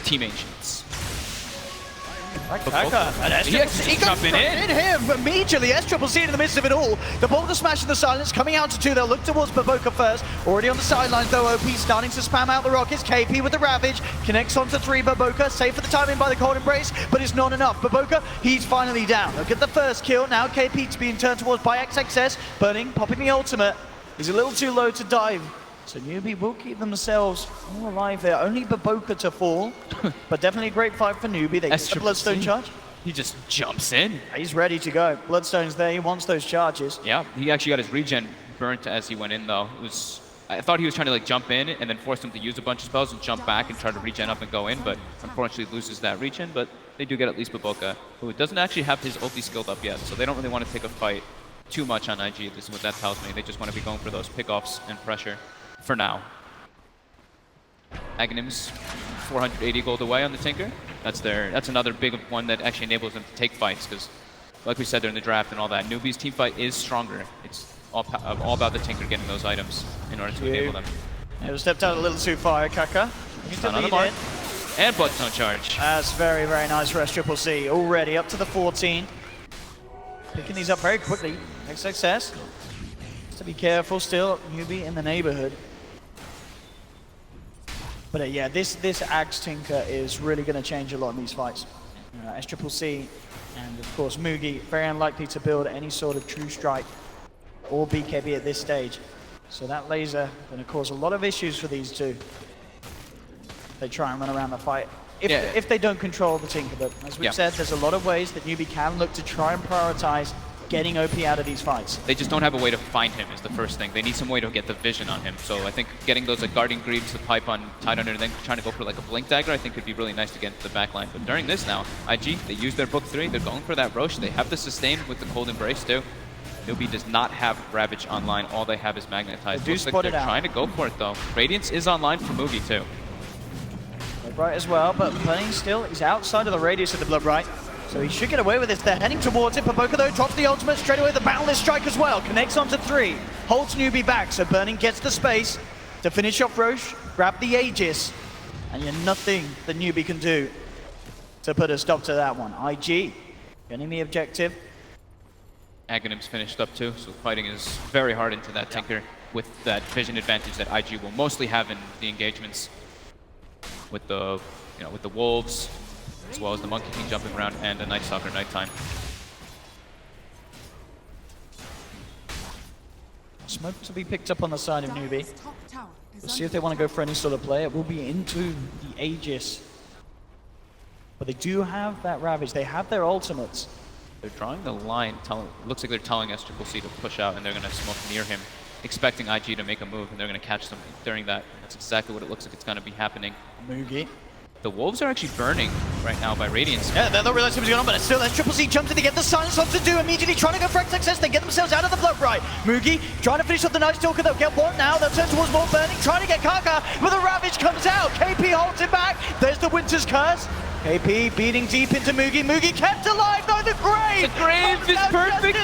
Speaker 6: Team Ancients.
Speaker 5: Kaka, and
Speaker 6: He actually just jumping in.
Speaker 5: him immediately. SCCC in the midst of it all. The boulder smash in the silence, coming out to 2. They'll look towards Baboka first. Already on the sidelines though, OP starting to spam out the rockets. KP with the Ravage, connects onto 3. Baboka, safe for the timing by the Cold Embrace, but it's not enough. Baboka, he's finally down. They'll get the first kill. Now KP's being turned towards by XXS. Burning, popping the ultimate. He's a little too low to dive. So NewBee will keep themselves all alive there. Only Baboka to fall, but definitely a great fight for NewBee. They get the Bloodstone charge.
Speaker 6: He just jumps in.
Speaker 5: He's ready to go. Bloodstone's there. He wants those charges.
Speaker 6: Yeah, he actually got his regen burnt as he went in though. I thought he was trying to like jump in and then force him to use a bunch of spells and jump back and try to regen up and go in, but unfortunately loses that regen. But they do get at least Baboka, who doesn't actually have his ulti skilled up yet, so they don't really want to take a fight too much on IG. This is what that tells me. They just want to be going for those pickoffs and pressure. For now. Aghanims, 480 gold away on the Tinker. That's another big one that actually enables them to take fights, because like we said during the draft and all that, NewBee's team fight is stronger. It's all about the Tinker getting those items in order to enable them.
Speaker 5: Yeah, stepped out a little too far, Kaka.
Speaker 6: Stun on the mark. And Bloodstone charge.
Speaker 5: That's very, very nice for SCCC. Already up to the 14. Picking these up very quickly. Next success. To be careful still, NewBee in the neighborhood. But yeah, this Axe Tinker is really going to change a lot in these fights. SCCC and of course Mugi, very unlikely to build any sort of true strike or BKB at this stage. So that laser going to cause a lot of issues for these two. They try and run around the fight. If they don't control the Tinker, but as we've said, there's a lot of ways that NewBee can look to try and prioritize getting OP out of these fights.
Speaker 6: They just don't have a way to find him is the first thing. They need some way to get the vision on him. So I think getting those like Guardian Greaves, the pipe on Tide Under, and then trying to go for like a Blink Dagger, I think could be really nice to get into the back line. But during this now, IG, they use their Book 3, they're going for that Roche, they have the sustain with the Cold Embrace too. NewBee does not have Ravage online, all they have is Magnetized.
Speaker 5: They do spot it out.
Speaker 6: Trying to go for it though. Radiance is online for Mugi too.
Speaker 5: Bloodbright as well, but Burning still, he's outside of the radius of the Bloodbright. So he should get away with this. They're heading towards it. Baboka though drops the ultimate straight away. The Boundless Strike as well. Connects onto 3. Holds NewBee back. So Burning gets the space to finish off Roche. Grab the Aegis. And you're nothing that NewBee can do to put a stop to that one. IG getting the objective.
Speaker 6: Aghanim's finished up too. So fighting is very hard into that Tinker with that vision advantage that IG will mostly have in the engagements with the with the Wolves. as well as the Monkey King jumping around and the Night Stalker nighttime.
Speaker 5: Smoke to be picked up on the side of NewBee.
Speaker 7: Dire's top tower is
Speaker 5: We'll see if they want to go for any sort of play. It will be into the Aegis. But they do have that Ravage. They have their ultimates.
Speaker 6: They're drawing the line. Looks like they're telling SCCC to push out, and they're going to smoke near him, expecting IG to make a move, and they're going to catch them during that. That's exactly what it looks like it's going to be happening.
Speaker 5: Mugi.
Speaker 6: The Wolves are actually burning right now by Radiance.
Speaker 5: Yeah, they don't realize what's going on, but still, SCCC jumps in to get the silence off to do, immediately trying to go for success. They get themselves out of the blood right. Mugi trying to finish off the Night Stalker. They'll get one now. They'll turn towards more burning, trying to get Kaka, but the Ravage comes out. KP holds it back. There's the Winter's Curse. KP beating deep into Mugi. Mugi kept alive though, the Grave!
Speaker 6: The Grave is perfect!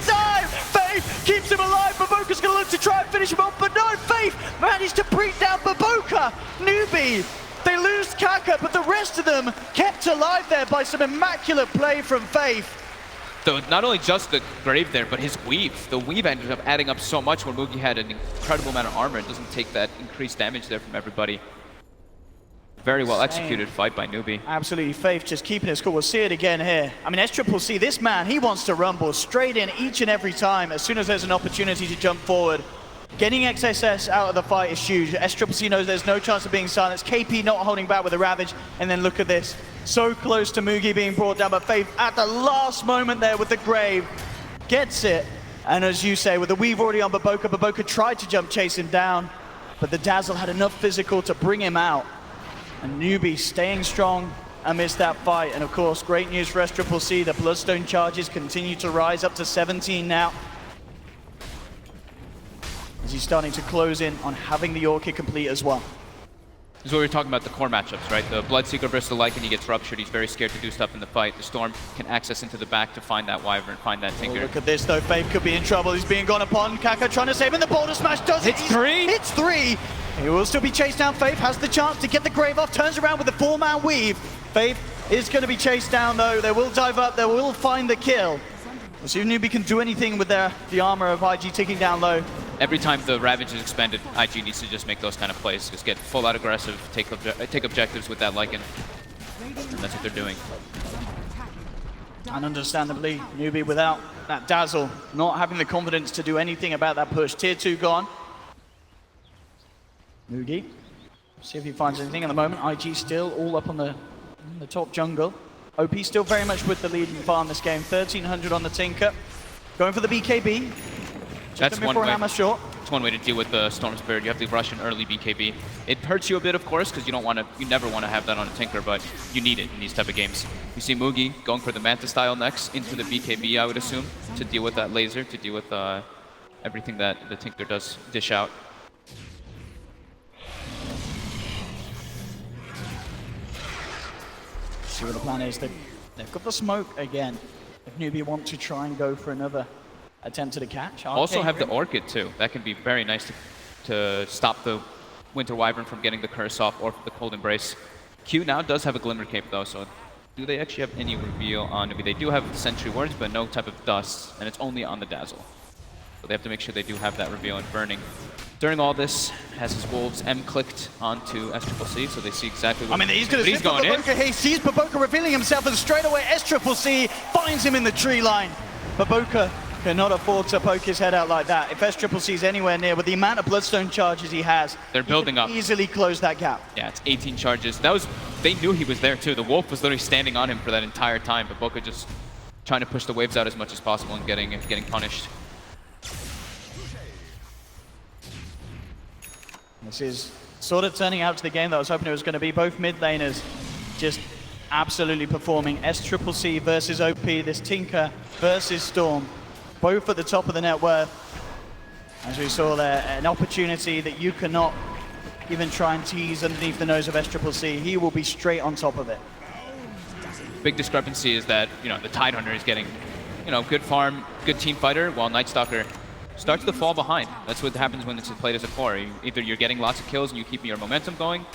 Speaker 5: Faith keeps him alive. Baboka's gonna look to try and finish him off, but no, Faith managed to break down Baboka. NewBee, they lose Kaka, but the rest of them kept alive there by some immaculate play from Faith.
Speaker 6: So not only just the Grave there, but his weave. The weave ended up adding up so much when Mugi had an incredible amount of armor. It doesn't take that increased damage there from everybody. Very well executed fight by NewBee.
Speaker 5: Absolutely, Faith just keeping his cool. We'll see it again here. I mean, SCCC, this man, he wants to rumble straight in each and every time as soon as there's an opportunity to jump forward. Getting XSS out of the fight is huge. SCCC knows there's no chance of being silenced. KP not holding back with the Ravage. And then look at this. So close to Mugi being brought down, but Faith at the last moment there with the Grave gets it. And as you say, with the weave already on Baboka, Baboka tried to jump chase him down, but the Dazzle had enough physical to bring him out. And NewBee staying strong amidst that fight. And of course, great news for SCCC. The Bloodstone charges continue to rise up to 17 now. As he's starting to close in on having the Orchid complete as well.
Speaker 6: This is what we were talking about, the core matchups, right? The Bloodseeker versus the Lycan, he gets ruptured. He's very scared to do stuff in the fight. The Storm can access into the back to find that Wyvern, find that Tinker.
Speaker 5: Oh, look at this though, Faith could be in trouble. He's being gone upon. Kaka trying to save him. The Boulder Smash does it.
Speaker 6: Hits three.
Speaker 5: Hits three. He will still be chased down. Faith has the chance to get the Grave off. Turns around with the 4-man weave. Faith is going to be chased down though. They will dive up. They will find the kill. We'll see if NewBee can do anything with the armor of IG ticking down low.
Speaker 6: Every time the Ravage is expended, IG needs to just make those kind of plays. Just get full out aggressive, take objectives with that Lycan. And that's what they're doing.
Speaker 5: And understandably, NewBee without that Dazzle, not having the confidence to do anything about that push. Tier 2 gone. Mugi, see if he finds anything at the moment. IG still all up on the top jungle. OP still very much with the lead and far in this game. 1300 on the Tinker. Going for the BKB.
Speaker 6: That's one way.
Speaker 5: Hammer short.
Speaker 6: It's one way to deal with the Storm Spirit. You have to rush an early BKB. It hurts you a bit, of course, because you never want to have that on a Tinker, but you need it in these type of games. You see Mugi going for the Manta style next into the BKB, I would assume, to deal with that laser, to deal with everything that the Tinker does dish out.
Speaker 5: See what the plan is. They've got the smoke again. If NewBee want to try and go for another attempt at a catch.
Speaker 6: Also have the Orchid too. That can be very nice to stop the Winter Wyvern from getting the curse off or the Cold Embrace. Q now does have a Glimmer Cape though, so do they actually have any reveal on NewBee? They do have Sentry Wards, but no type of dust, and it's only on the Dazzle. So they have to make sure they do have that reveal and burning. During all this, has his Wolves M-clicked onto SCCC, so they see exactly what
Speaker 5: he's going to
Speaker 6: going in.
Speaker 5: He sees Baboka revealing himself, and straight away SCCC finds him in the tree line. Baboka cannot afford to poke his head out like that. If SCCC is anywhere near, with the amount of Bloodstone charges he has,
Speaker 6: they're building up.
Speaker 5: Easily close that gap.
Speaker 6: Yeah, it's 18 charges. They knew he was there too. The Wolf was literally standing on him for that entire time, but Baboka just trying to push the waves out as much as possible and getting punished.
Speaker 5: This is sort of turning out to the game that I was hoping it was going to be. Both mid laners just absolutely performing. SCCC versus OP, this Tinker versus Storm. Both at the top of the net worth. As we saw there, an opportunity that you cannot even try and tease underneath the nose of SCCC. He will be straight on top of it.
Speaker 6: Big discrepancy is that, the Tidehunter is getting, good farm, good team fighter, while Night Stalker starts to fall behind. That's what happens when it's played as a core. Either you're getting lots of kills and you keep your momentum going,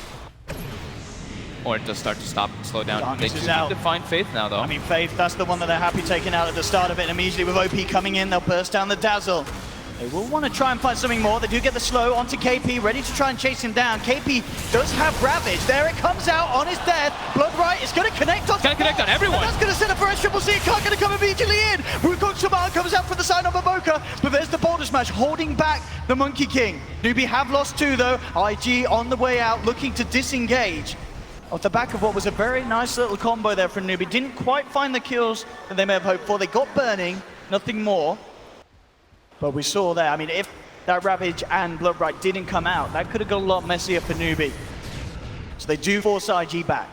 Speaker 6: or it does start to stop and slow down. They do need to find Faith now, though.
Speaker 5: I mean, Faith, that's the one that they're happy taking out at the start of it. And immediately with OP coming in, they'll burst down the Dazzle. They will want to try and find something more. They do get the slow onto KP, ready to try and chase him down. KP does have Ravage. There it comes out on his death. Bloodright is going to connect on.
Speaker 6: Gonna connect on everyone.
Speaker 5: And that's going to set up for SCCC. Can't going to come immediately in. Wukong's command comes out from the side of Baboka, but there's the Boulder Smash holding back the Monkey King. NewBee have lost 2 though. IG on the way out, looking to disengage. Off the back of what was a very nice little combo there from NewBee. Didn't quite find the kills that they may have hoped for. They got burning, nothing more. But we saw there, I mean, if that Ravage and Bloodright didn't come out, that could have got a lot messier for NewBee. So they do force IG back.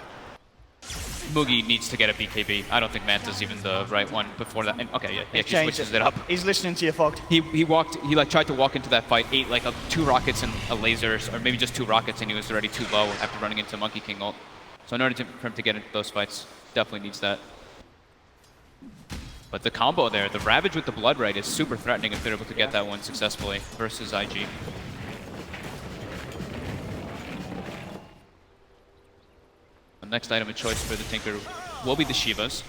Speaker 6: Mugi needs to get a BKB. I don't think Manta's even the right one before that. And, okay, yeah, he switches it up.
Speaker 5: He's listening to you, Fogged.
Speaker 6: He like tried to walk into that fight, ate like 2 rockets and a laser, or maybe just 2 rockets, and he was already too low after running into Monkey King ult. So in order for him to get into those fights, definitely needs that. But the combo there, the Ravage with the Bloodright is super threatening if they're able to get that one successfully versus IG. The next item of choice for the Tinker will be the Shivas.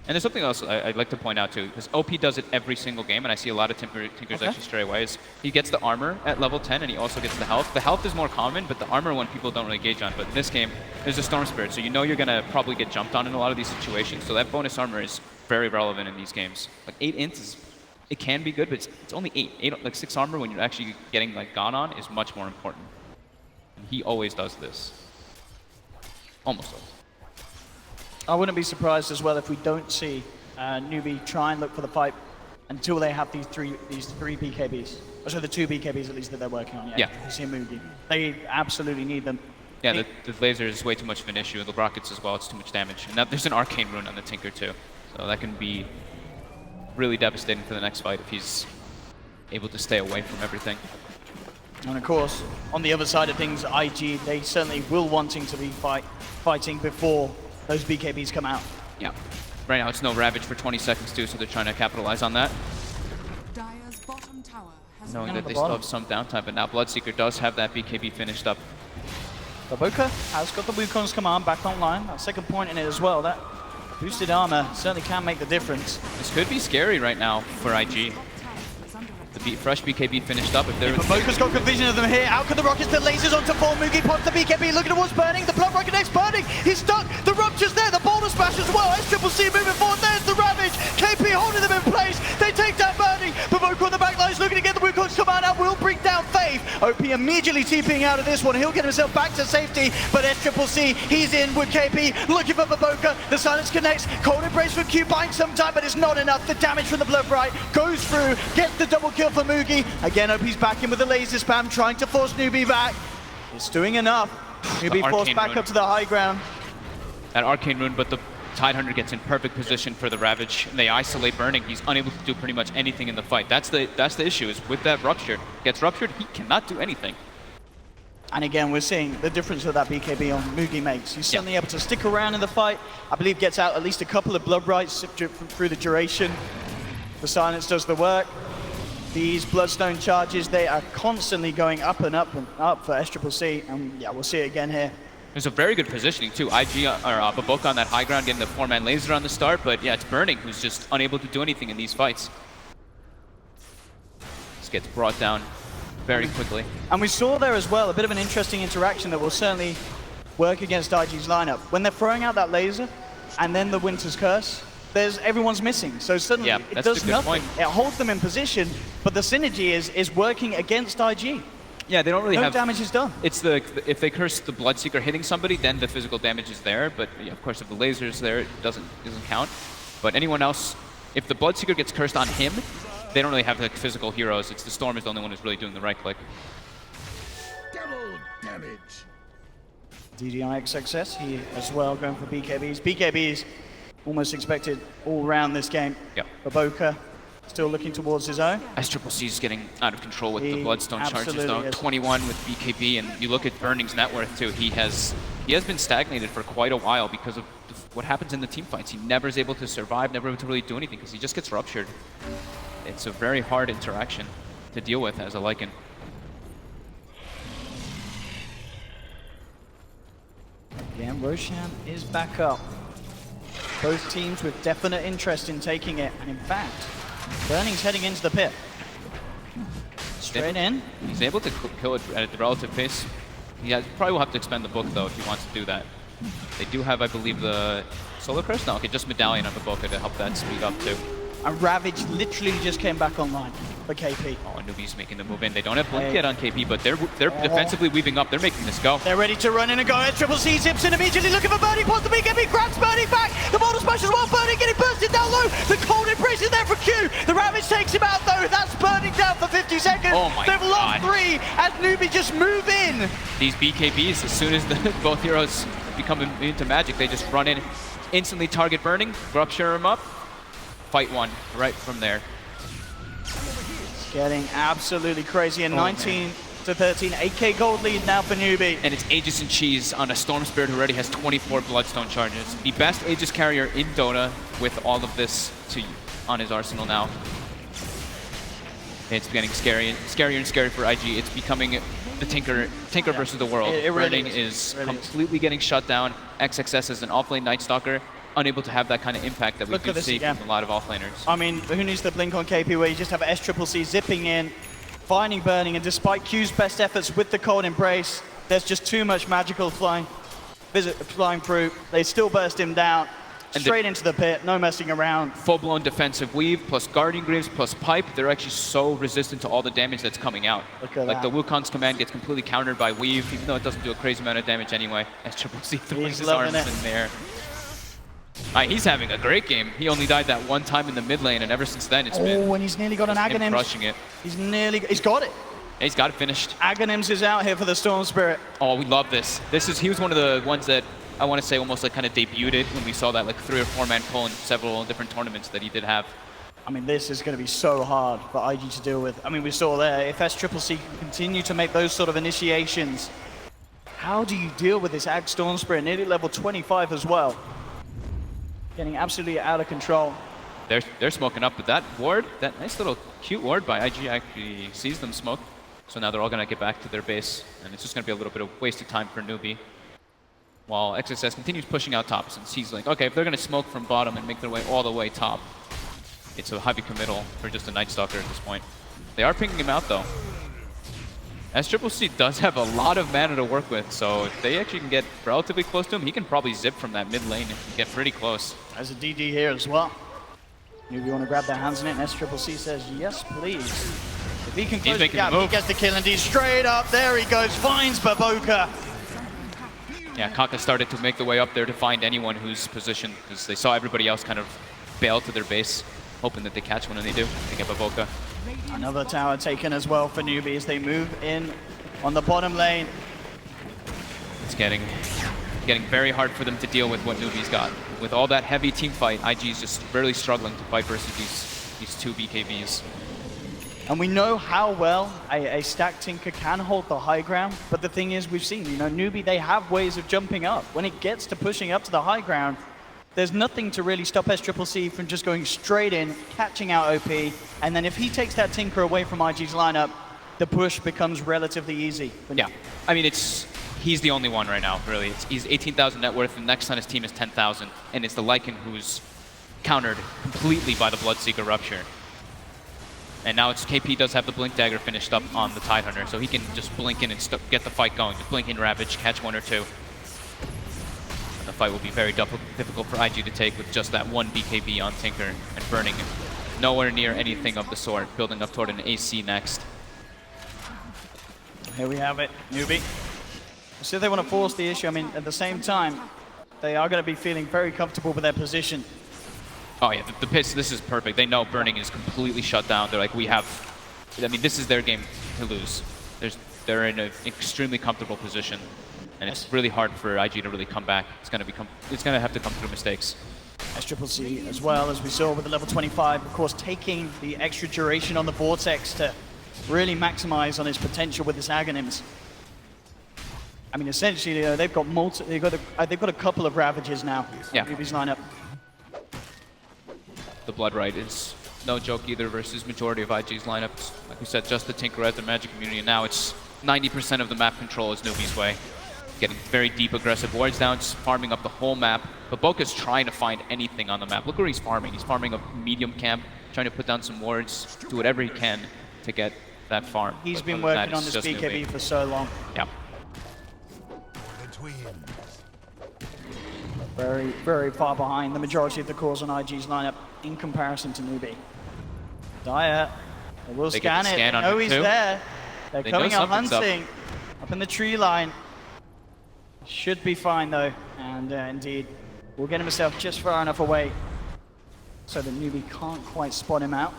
Speaker 6: And there's something else I'd like to point out too, because OP does it every single game, and I see a lot of Tinkers actually stray away, is he gets the armor at level 10 and he also gets the health. The health is more common, but the armor one people don't really gauge on. But in this game, there's a Storm Spirit, so you know you're going to probably get jumped on in a lot of these situations, so that bonus armor is very relevant in these games. Like 8 int is, it can be good, but it's only 8. Like 6 armor when you're actually getting like gone on is much more important. And he always does this. Almost always.
Speaker 5: I wouldn't be surprised as well if we don't see NewBee try and look for the fight until they have these three BKBs. Or so the 2 BKBs at least that they're working on.
Speaker 6: Yeah.
Speaker 5: You see Mugi. They absolutely need them.
Speaker 6: Yeah, the laser is way too much of an issue. The rockets as well, it's too much damage. And there's an arcane rune on the Tinker too. So that can be really devastating for the next fight if he's able to stay away from everything.
Speaker 5: And of course, on the other side of things, IG, they certainly will wanting to be fighting before those BKBs come out.
Speaker 6: Yeah. Right now it's no Ravage for 20 seconds too, so they're trying to capitalize on that.
Speaker 7: Dire's bottom tower has
Speaker 6: Knowing
Speaker 5: down
Speaker 6: that
Speaker 5: at the
Speaker 6: they still
Speaker 5: bottom.
Speaker 6: have some downtime, but now Bloodseeker does have that BKB finished up.
Speaker 5: Baboka has got the Wukong's command back online. That second point in it as well. That boosted armor certainly can make the difference.
Speaker 6: This could be scary right now for IG. The fresh BKB finished up. If they're
Speaker 5: Baboka's got good vision of them here. Out come the rockets, the lasers onto 4. Mugi pops the BKB, looking towards burning. The Blood Rocket next burning. He's stuck. The Rupture's there. The Boulder Smash as well. SCCC moving forward. There's the Ravage. KP holding them in place. They take down burning. Baboka on the back lines looking to get the Wukong's command out. Will bring down Faith. OP immediately TPing out of this one. He'll get himself back to safety. But SCCC, he's in with KP. Looking for Baboka. The silence connects. Cold Embrace from Q buying some time, but it's not enough. The damage from the Bloodright goes through. Gets the double kill for Mugi. Again, OP's back in with the laser spam, trying to force NewBee back. It's doing enough. NewBee forced back up to the high ground.
Speaker 6: That arcane rune, but the Tidehunter gets in perfect position for the Ravage. And they isolate burning. He's unable to do pretty much anything in the fight. That's the issue, is with that Rupture. Gets ruptured, he cannot do anything.
Speaker 5: And again, we're seeing the difference that BKB on Mugi makes. He's certainly able to stick around in the fight. I believe gets out at least a couple of Bloodrights through the duration. The silence does the work. These Bloodstone charges, they are constantly going up and up and up for SCCC, and yeah, we'll see it again here.
Speaker 6: There's a very good positioning too. IG or Baboka on that high ground, getting the 4-man laser on the start, but yeah, it's Burning who's just unable to do anything in these fights. This gets brought down very quickly.
Speaker 5: And we saw there as well a bit of an interesting interaction that will certainly work against IG's lineup. When they're throwing out that laser, and then the Winter's Curse, everyone's missing, so suddenly it does nothing. It holds them in position, but the synergy is working against IG.
Speaker 6: Yeah, they don't really have...
Speaker 5: No damage is done.
Speaker 6: It's if they curse the Bloodseeker hitting somebody, then the physical damage is there, but yeah, of course if the laser's there, it doesn't count. But anyone else, if the Bloodseeker gets cursed on him, they don't really have like physical heroes. It's the Storm is the only one who's really doing the right click.
Speaker 8: Double damage.
Speaker 5: DDI success, he as well going for BKBs. BKBs almost expected all round this game.
Speaker 6: Yep.
Speaker 5: Baboka still looking towards his own.
Speaker 6: SCCC is getting out of control with the
Speaker 5: He
Speaker 6: Bloodstone charges though.
Speaker 5: absolutely is.
Speaker 6: 21 with BKB, and you look at Burning's net worth too. He has been stagnated for quite a while because of what happens in the team fights. He never is able to survive, never able to really do anything because he just gets ruptured. It's a very hard interaction to deal with as a Lycan.
Speaker 5: Again, Roshan is back up. Both teams with definite interest in taking it, and in fact, Burning's heading into the pit. Straight in.
Speaker 6: He's able to kill it at a relative pace. Probably will have to expend the book though if he wants to do that. They do have, I believe, the Solar Crest? No, okay, just Medallion on the Boca to help that speed up too.
Speaker 5: And Ravage literally just came back online for KP.
Speaker 6: Oh, and NewBee's making the move in. They don't have Blink yet on KP, but they're defensively weaving up. They're making this go.
Speaker 5: They're ready to run in and go. Triple C zips in immediately, looking for Birdie. Wants the BKB, grabs Birdie back. The Mortal Smash as well. Birdie getting bursted down low. The cold embrace is there for Q. The Ravage takes him out though. That's Birdie down for 50 seconds.
Speaker 6: Oh my
Speaker 5: They've lost
Speaker 6: God.
Speaker 5: 3 as NewBee just move in.
Speaker 6: These BKBs, as soon as both heroes become into magic, they just run in, instantly target Burning, rupture him up, fight one right from there.
Speaker 5: Getting absolutely crazy. And 19 to 13, 8k gold lead now for NewBee.
Speaker 6: And it's Aegis and Cheese on a Storm Spirit who already has 24 Bloodstone charges. The best Aegis carrier in Dota with all of this on his arsenal now. It's getting scarier and scarier for IG. It's becoming the Tinker versus the world.
Speaker 5: It really
Speaker 6: Burning is
Speaker 5: really
Speaker 6: completely getting shut down. XXS is an offlane Night Stalker, unable to have that kind of impact that we do see from a lot of offlaners.
Speaker 5: I mean, who needs the blink on KP where you just have SCCC zipping in, finding Burning, and despite Q's best efforts with the cold embrace, there's just too much magical flying through. They still burst him down.
Speaker 6: And
Speaker 5: Straight into the pit, no messing around.
Speaker 6: Full-blown defensive weave, plus Guardian Greaves, plus Pipe. They're actually so resistant to all the damage that's coming out.
Speaker 5: Look at
Speaker 6: like
Speaker 5: that.
Speaker 6: the Wukong's command gets completely countered by weave, even though it doesn't do a crazy amount of damage anyway. SCCC throwing
Speaker 5: He's
Speaker 6: his
Speaker 5: loving
Speaker 6: arms
Speaker 5: it.
Speaker 6: in there. He's having a great game. He only died that one time in the mid lane, and ever since then it's been
Speaker 5: Oh, and he's nearly got an
Speaker 6: him
Speaker 5: Aghanims.
Speaker 6: crushing it.
Speaker 5: He's got it.
Speaker 6: Yeah, he's got it finished.
Speaker 5: Aghanims is out here for the Storm Spirit.
Speaker 6: Oh, we love this. He was one of the ones that I want to say almost like kind of debuted when we saw that like 3 or 4 man pull in several different tournaments that he did have.
Speaker 5: I mean, this is going to be so hard for IG to deal with. I mean, we saw there, if SCCC can continue to make those sort of initiations, how do you deal with this Ag Storm Spirit, nearly level 25 as well? Getting absolutely out of control.
Speaker 6: They're smoking up, but that ward, that nice little cute ward by IG actually sees them smoke. So now they're all going to get back to their base, and it's just going to be a little bit of wasted time for NewBee. While XXS continues pushing out top, since he's like, okay, if they're going to smoke from bottom and make their way all the way top, it's a heavy committal for just a Night Stalker at this point. They are picking him out though. SCCC does have a lot of mana to work with, so if they actually can get relatively close to him, he can probably zip from that mid lane and get pretty close.
Speaker 5: There's a DD here as well. NewBee want to grab their hands on it, and SCCC says, yes, please. If he can close the
Speaker 6: making the
Speaker 5: gap, he
Speaker 6: move.
Speaker 5: gets the kill, and he's straight up. There he goes, finds Baboka.
Speaker 6: Yeah, Kaka started to make the way up there to find anyone who's positioned, because they saw everybody else kind of bail to their base, hoping that they catch one, and they do. They get Baboka.
Speaker 5: Another tower taken as well for NewBee as they move in on the bottom lane.
Speaker 6: It's getting very hard for them to deal with what NewBee's got. With all that heavy team fight, IG is just really struggling to fight versus these 2 BKBs.
Speaker 5: And we know how well a stacked Tinker can hold the high ground, but the thing is, we've seen, NewBee, they have ways of jumping up. When it gets to pushing up to the high ground, there's nothing to really stop SCCC from just going straight in, catching out OP, and then if he takes that Tinker away from IG's lineup, the push becomes relatively easy.
Speaker 6: Yeah, I mean, he's the only one right now, really. He's 18,000 net worth, and next on his team is 10,000, and it's the Lycan who's countered completely by the Bloodseeker Rupture. And now it's KP does have the Blink Dagger finished up on the Tidehunter, so he can just blink in and get the fight going. Just blink in Ravage, catch 1 or 2. And the fight will be very difficult for IG to take with just that 1 BKB on Tinker and Burning nowhere near anything of the sort, building up toward an AC next.
Speaker 5: Here we have it, NewBee. So they want to force the issue. I mean, at the same time, they are going to be feeling very comfortable with their position.
Speaker 6: Oh yeah, the Piss, this is perfect. They know Burning is completely shut down. They're like, I mean, this is their game to lose. They're in an extremely comfortable position, and it's really hard for IG to really come back. It's gonna have to come through mistakes.
Speaker 5: SCCC as well, as we saw with the level 25, of course, taking the extra duration on the Vortex to really maximize on his potential with his Aghanims. I mean, essentially, they've got a couple of Ravages now.
Speaker 6: Yeah.
Speaker 5: NewBee's lineup.
Speaker 6: The Blood Right is no joke either versus majority of IG's lineups. Like we said, just the Tinker as the Magic community, and now it's 90% of the map control is NewBee's way. Getting very deep aggressive wards down, just farming up the whole map. But Boca's trying to find anything on the map. Look where he's farming. He's farming a medium camp, trying to put down some wards, do whatever he can to get that farm.
Speaker 5: He's
Speaker 6: But
Speaker 5: been
Speaker 6: other than
Speaker 5: working
Speaker 6: that,
Speaker 5: on
Speaker 6: it's
Speaker 5: this
Speaker 6: just
Speaker 5: BKB
Speaker 6: NewBee.
Speaker 5: for so long.
Speaker 6: Yeah.
Speaker 8: The twins.
Speaker 5: Very, very far behind the majority of the cores on IG's lineup in comparison to NewBee. Dyer, they will
Speaker 6: They get
Speaker 5: scan
Speaker 6: the
Speaker 5: it.
Speaker 6: scan
Speaker 5: They
Speaker 6: on
Speaker 5: know
Speaker 6: him
Speaker 5: he's
Speaker 6: too.
Speaker 5: there. They're
Speaker 6: They know
Speaker 5: coming out
Speaker 6: something's up.
Speaker 5: hunting up in the tree line. Should be fine though, and indeed, will get himself just far enough away so that NewBee can't quite spot him out.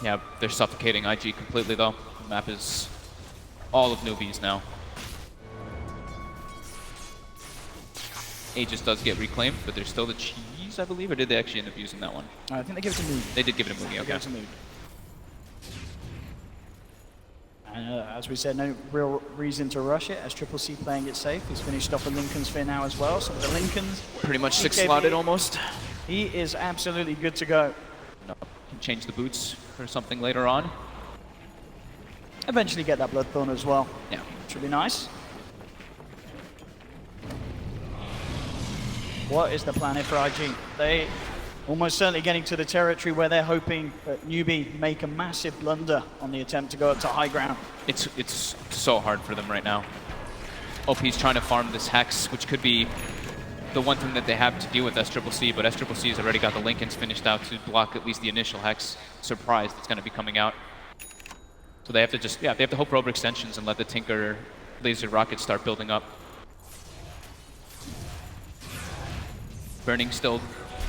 Speaker 6: Yeah, they're suffocating IG completely though. The map is all of NewBee's now. Aegis does get reclaimed, but there's still the cheese, I believe, or did they actually end up using that one?
Speaker 5: I think they give it to Moody.
Speaker 6: They did give it a movie, okay.
Speaker 5: And as we said, no real reason to rush it, as Triple C playing it safe. He's finished off a Lincoln Sphere now as well, so with the Lincolns,
Speaker 6: Pretty much 6
Speaker 5: BKB,
Speaker 6: slotted almost.
Speaker 5: he is absolutely good to go.
Speaker 6: No, can change the boots or something later on.
Speaker 5: Eventually get that Bloodthorn as well,
Speaker 6: Yeah.
Speaker 5: which would be nice. What is the plan here for IG? They almost certainly getting to the territory where they're hoping that NewBee make a massive blunder on the attempt to go up to high ground.
Speaker 6: It's so hard for them right now. OP's trying to farm this Hex, which could be the one thing that they have to deal with SCCC, but SCCC has already got the Lincolns finished out to block at least the initial Hex surprise that's going to be coming out. So they have to just, yeah, they have to hope for overextensions and let the Tinker laser rockets start building up. Burning still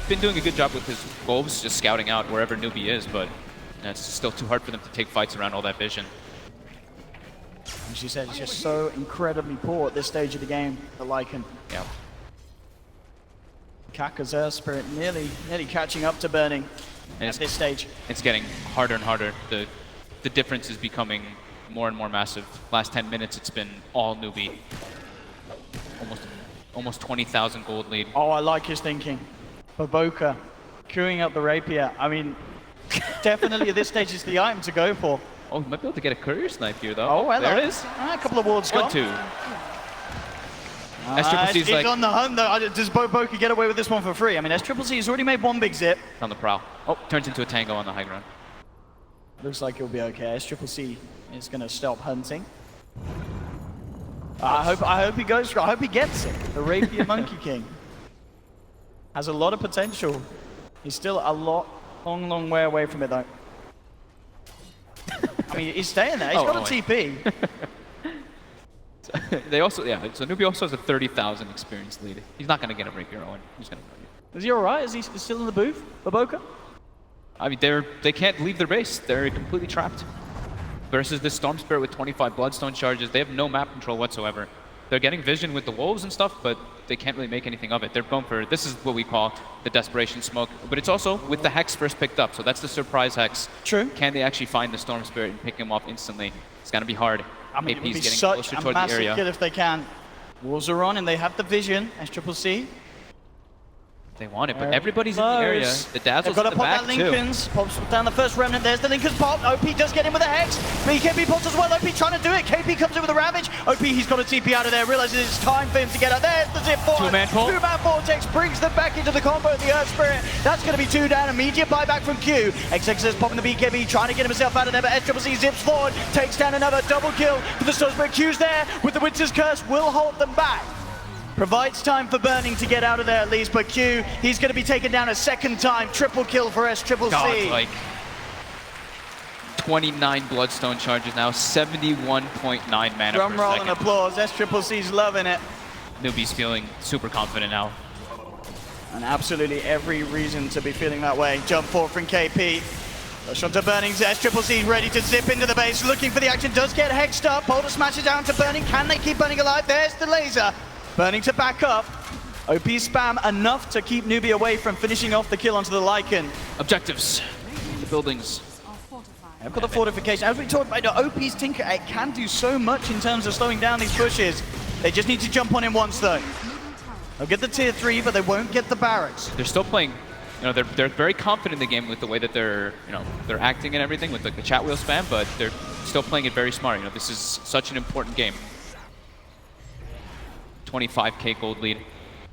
Speaker 6: been doing a good job with his wolves, just scouting out wherever NewBee is, but it's still too hard for them to take fights around all that vision.
Speaker 5: As you said, it's just so incredibly poor at this stage of the game, the Lycan.
Speaker 6: Yeah.
Speaker 5: Kaka's Earth Spirit nearly catching up to Burning
Speaker 6: And
Speaker 5: at this stage.
Speaker 6: It's getting harder and harder. The difference is becoming more and more massive. Last 10 minutes, it's been all NewBee. Almost 20,000 gold lead.
Speaker 5: Oh, I like his thinking. Baboka, queuing up the rapier. I mean, definitely at this stage it's the item to go for.
Speaker 6: Oh, he might be able to get a courier snipe here, though.
Speaker 5: Oh, hello.
Speaker 6: There it is.
Speaker 5: A couple of wards gone.
Speaker 6: 1-2.
Speaker 5: He's
Speaker 6: SCCC's like
Speaker 5: on the hunt though. Does Baboka get away with this one for free? I mean, SCCC has already made one big zip.
Speaker 6: on the prowl. Oh, turns into a tango on the high ground.
Speaker 5: Looks like he'll be okay. SCCC is going to stop hunting. I hope he goes for it. I hope he gets it. The Rapier Monkey King has a lot of potential. He's still a long way away from it though. I mean, he's staying there. He's got a TP.
Speaker 6: They also, yeah, so NewBee also has a 30,000 experience lead. He's not going to get a Rapier Owen. He's going to.
Speaker 5: Is he all right? Is he still in the booth, Baboka?
Speaker 6: I mean, they can't leave their base. They're completely trapped. Versus this Storm Spirit with 25 Bloodstone charges, they have no map control whatsoever. They're getting vision with the wolves and stuff, but they can't really make anything of it. They're going for, this is what we call the Desperation Smoke, but it's also with the Hex first picked up, so that's the surprise Hex.
Speaker 5: True.
Speaker 6: Can they actually find the Storm Spirit and pick him off instantly? It's going to be hard.
Speaker 5: I mean, it would
Speaker 6: AP's
Speaker 5: be
Speaker 6: getting
Speaker 5: such
Speaker 6: closer
Speaker 5: a
Speaker 6: toward the
Speaker 5: massive
Speaker 6: area.
Speaker 5: kill if they can. Wolves are on and they have the vision, SCCC.
Speaker 6: They want it, but everybody's in the area. The Dazzle's
Speaker 5: They've got
Speaker 6: in
Speaker 5: to
Speaker 6: the
Speaker 5: pop
Speaker 6: back
Speaker 5: that
Speaker 6: too.
Speaker 5: Lincolns. Pops down the first remnant. There's the Lincolns pop. OP does get in with a Hex. BKB pops as well. OP trying to do it. KP comes in with a Ravage. OP, he's got a TP out of there. Realizes it's time for him to get out. There's the zip forward.
Speaker 6: Two-man pull.
Speaker 5: Two-man Vortex brings them back into the combo of the Earth Spirit. That's going to be 2 down. Immediate buyback from Q. XX is popping the BKB, trying to get himself out of there, but SCCC zips forward. Takes down another double kill for the Storm Spirit. Q's there with the Winter's Curse. Will hold them back. Provides time for Burning to get out of there at least, but Q, he's going to be taken down a second time. Triple kill for SCCC.
Speaker 6: God, like 29 Bloodstone charges now, 71.9 mana
Speaker 5: Drum
Speaker 6: per
Speaker 5: roll
Speaker 6: second.
Speaker 5: and applause. SCCC's loving it.
Speaker 6: NewBee's feeling super confident now.
Speaker 5: And absolutely every reason to be feeling that way. Jump forward from KP. Rush onto Burning. SCCC ready to zip into the base, looking for the action. Does get hexed up. Boulder smashes down to Burning. Can they keep Burning alive? There's the laser. Burning to back up. OP spam enough to keep NewBee away from finishing off the kill onto the Lycan.
Speaker 6: Objectives. The buildings.
Speaker 7: Are fortified.
Speaker 5: I've got the fortification. As we talked about, OP's Tinker, it can do so much in terms of slowing down these pushes. They just need to jump on him once though. They'll get the tier 3, but they won't get the barracks.
Speaker 6: They're still playing, you know, they're very confident in the game with the way that they're, you know, they're acting and everything with like the chat wheel spam, but they're still playing it very smart. You know, this is such an important game. 25k gold lead.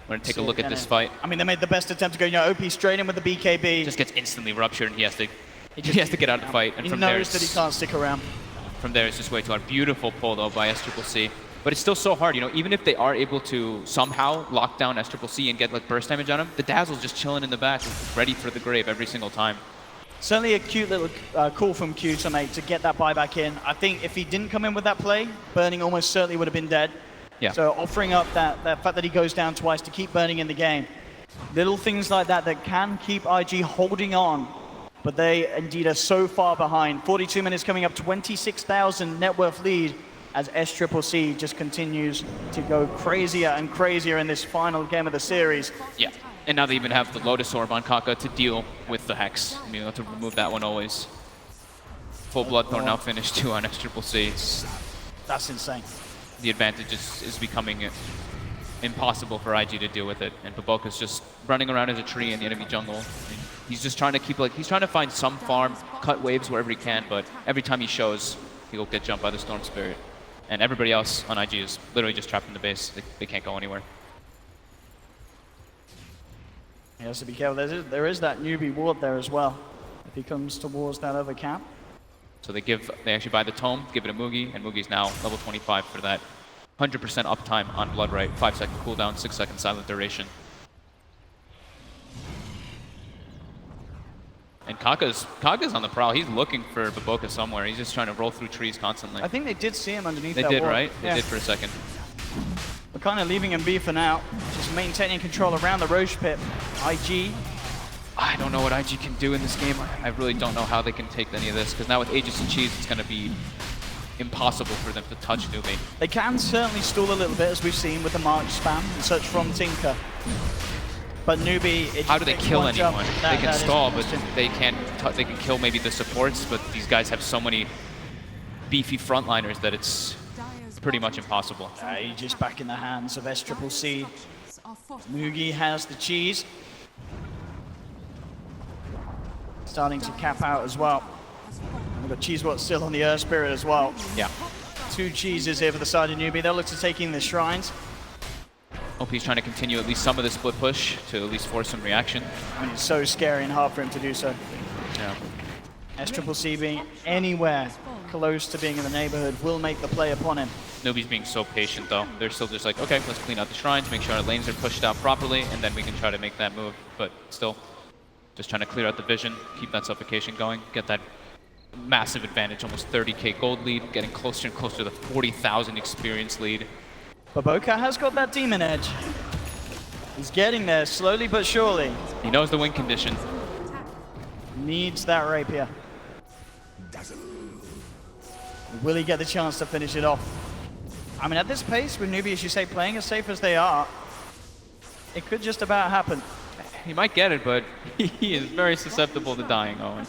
Speaker 6: We're gonna take a look at this fight.
Speaker 5: I mean, they made the best attempt to go, OP straight in with the BKB.
Speaker 6: Just gets instantly ruptured and he has to He has to get out of the fight, and
Speaker 5: He
Speaker 6: from there,
Speaker 5: knows that he can't stick around.
Speaker 6: from there it's just way too hard. Beautiful pull though by SCCC. But it's still so hard, you know, even if they are able to somehow lock down SCCC and get like burst damage on him, the Dazzle's just chilling in the back, ready for the grave every single time.
Speaker 5: Certainly a cute little call from Q to make to get that buyback in. I think if he didn't come in with that play, Burning almost certainly would have been dead.
Speaker 6: Yeah.
Speaker 5: So offering up that fact that he goes down twice to keep Burning in the game. Little things like that that can keep IG holding on, but they indeed are so far behind. 42 minutes coming up, 26,000 net worth lead as SCCC just continues to go crazier and crazier in this final game of the series.
Speaker 6: Yeah. And now they even have the Lotus Orb on Kaka to deal with the Hex. I mean, to remove that one always. Full Bloodthorn now finished too on SCCC.
Speaker 5: That's insane.
Speaker 6: The advantage is becoming impossible for IG to deal with it. And Baboka's just running around as a tree in the enemy jungle. And he's just trying to keep, like, he's trying to find some farm, cut waves wherever he can, but every time he shows, he'll get jumped by the Storm Spirit. And everybody else on IG is literally just trapped in the base. They can't go anywhere.
Speaker 5: He has to be careful. There is that NewBee ward there as well. If he comes towards that other camp.
Speaker 6: So they actually buy the Tome, give it a Mugi, and Mugi's now level 25 for that 100% uptime on Bloodright, 5-second cooldown, 6-second silent duration. And Kaka's on the prowl. He's looking for Baboka somewhere. He's just trying to roll through trees constantly.
Speaker 5: I think they did see him underneath
Speaker 6: They
Speaker 5: that
Speaker 6: did,
Speaker 5: wall.
Speaker 6: right?
Speaker 5: Yeah.
Speaker 6: They did for a second.
Speaker 5: We're kind of leaving him be for now. Just maintaining control around the Roche pit. IG.
Speaker 6: I don't know what IG can do in this game. I really don't know how they can take any of this, because now with Aegis and Cheese, it's going to be impossible for them to touch NewBee.
Speaker 5: They can certainly stall a little bit, as we've seen with the March spam and such from Tinker. But NewBee, it
Speaker 6: How do they
Speaker 5: takes
Speaker 6: kill
Speaker 5: one jump.
Speaker 6: anyone?
Speaker 5: That
Speaker 6: They can
Speaker 5: is
Speaker 6: stall,
Speaker 5: the
Speaker 6: but
Speaker 5: question.
Speaker 6: they can't. They can kill maybe the supports, but these guys have so many beefy frontliners that it's pretty much impossible.
Speaker 5: Aegis back in the hands of SCCC. Mugi has the cheese. Starting to cap out as well. We've got Cheesewhat still on the Earth Spirit as well.
Speaker 6: Yeah.
Speaker 5: 2 cheeses here for the side of NewBee. They'll look to taking the shrines.
Speaker 6: OP's trying to continue at least some of the split push to at least force some reaction.
Speaker 5: I mean, it's so scary and hard for him to do so.
Speaker 6: Yeah.
Speaker 5: SCCC being anywhere close to being in the neighborhood will make the play upon him.
Speaker 6: NewBee's being so patient though. They're still just like, okay, let's clean out the shrines, make sure our lanes are pushed out properly, and then we can try to make that move. But still, just trying to clear out the vision, keep that suffocation going, get that massive advantage, almost 30k gold lead, getting closer and closer to the 40,000 experience lead.
Speaker 5: Baboka has got that demon edge. He's getting there slowly but surely.
Speaker 6: He knows the win condition.
Speaker 5: Needs that rapier. Will he get the chance to finish it off? I mean, at this pace, with NewBee, as you say, playing as safe as they are, it could just about happen.
Speaker 6: He might get it, but he is very susceptible to dying, Owen.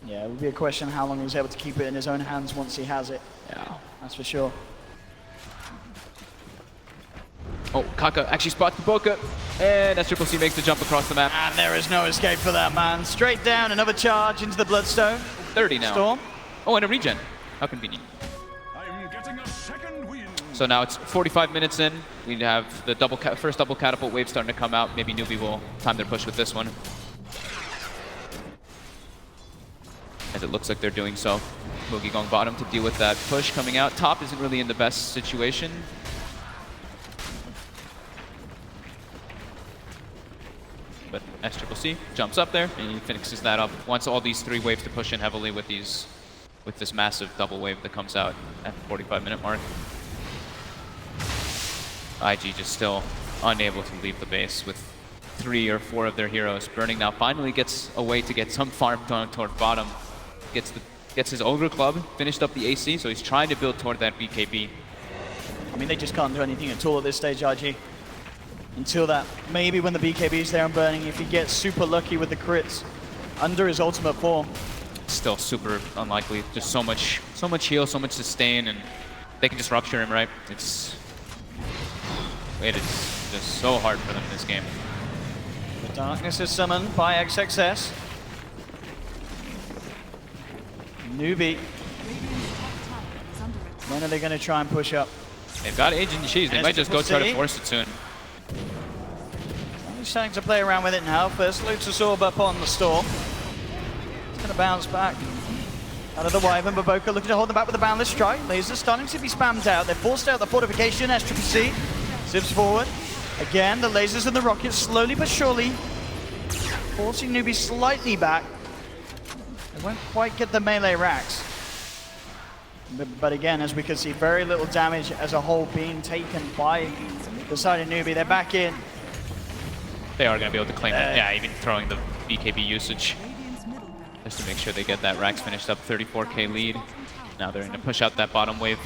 Speaker 5: Yeah, it would be a question how long he was able to keep it in his own hands once he has it.
Speaker 6: Yeah.
Speaker 5: That's for sure.
Speaker 6: Oh, Kaka actually spots Baboka, and SCCC makes the jump across the map.
Speaker 5: And there is no escape for that man. Straight down, another charge into the Bloodstone.
Speaker 6: 30 now.
Speaker 5: Storm.
Speaker 6: Oh, and a regen. How convenient.
Speaker 8: I'm getting a second win.
Speaker 6: So now it's 45 minutes in. We have the first double catapult wave starting to come out. Maybe NewBee will time their push with this one. As it looks like they're doing so. Mugi going bottom to deal with that push coming out. Top isn't really in the best situation. But SCCC jumps up there and he finishes that up. Wants all these 3 waves to push in heavily with this massive double wave that comes out at the 45-minute mark. IG just still unable to leave the base with 3 or 4 of their heroes. Burning now finally gets a way to get some farm done toward bottom. Gets his Ogre Club, finished up the AC, so he's trying to build toward that BKB.
Speaker 5: I mean, they just can't do anything at all at this stage, IG. Until that, maybe when the BKB's there and Burning, if he gets super lucky with the crits under his ultimate form.
Speaker 6: Still super unlikely. Just so much heal, so much sustain, and they can just rupture him, right? It is just so hard for them in this game.
Speaker 5: The darkness is summoned by XXS. NewBee. When are they going to try and push up?
Speaker 6: They've got Agent Cheese. They might just go try to force it soon.
Speaker 5: He's starting to play around with it now. First Lotus Orb up on the Storm. Gonna bounce back out of the Wyvern. Baboka looking to hold them back with a boundless strike. Lasers starting to be spammed out. They're forced out the fortification. SCCC zips forward. Again, the lasers and the rockets slowly but surely forcing NewBee slightly back. They won't quite get the melee racks. But again, as we can see, very little damage as a whole being taken by the side of NewBee. They're back in.
Speaker 6: They are going to be able to claim it. Yeah, even throwing the BKB usage just to make sure they get that racks finished up. 34k lead. Now they're going to push out that bottom wave.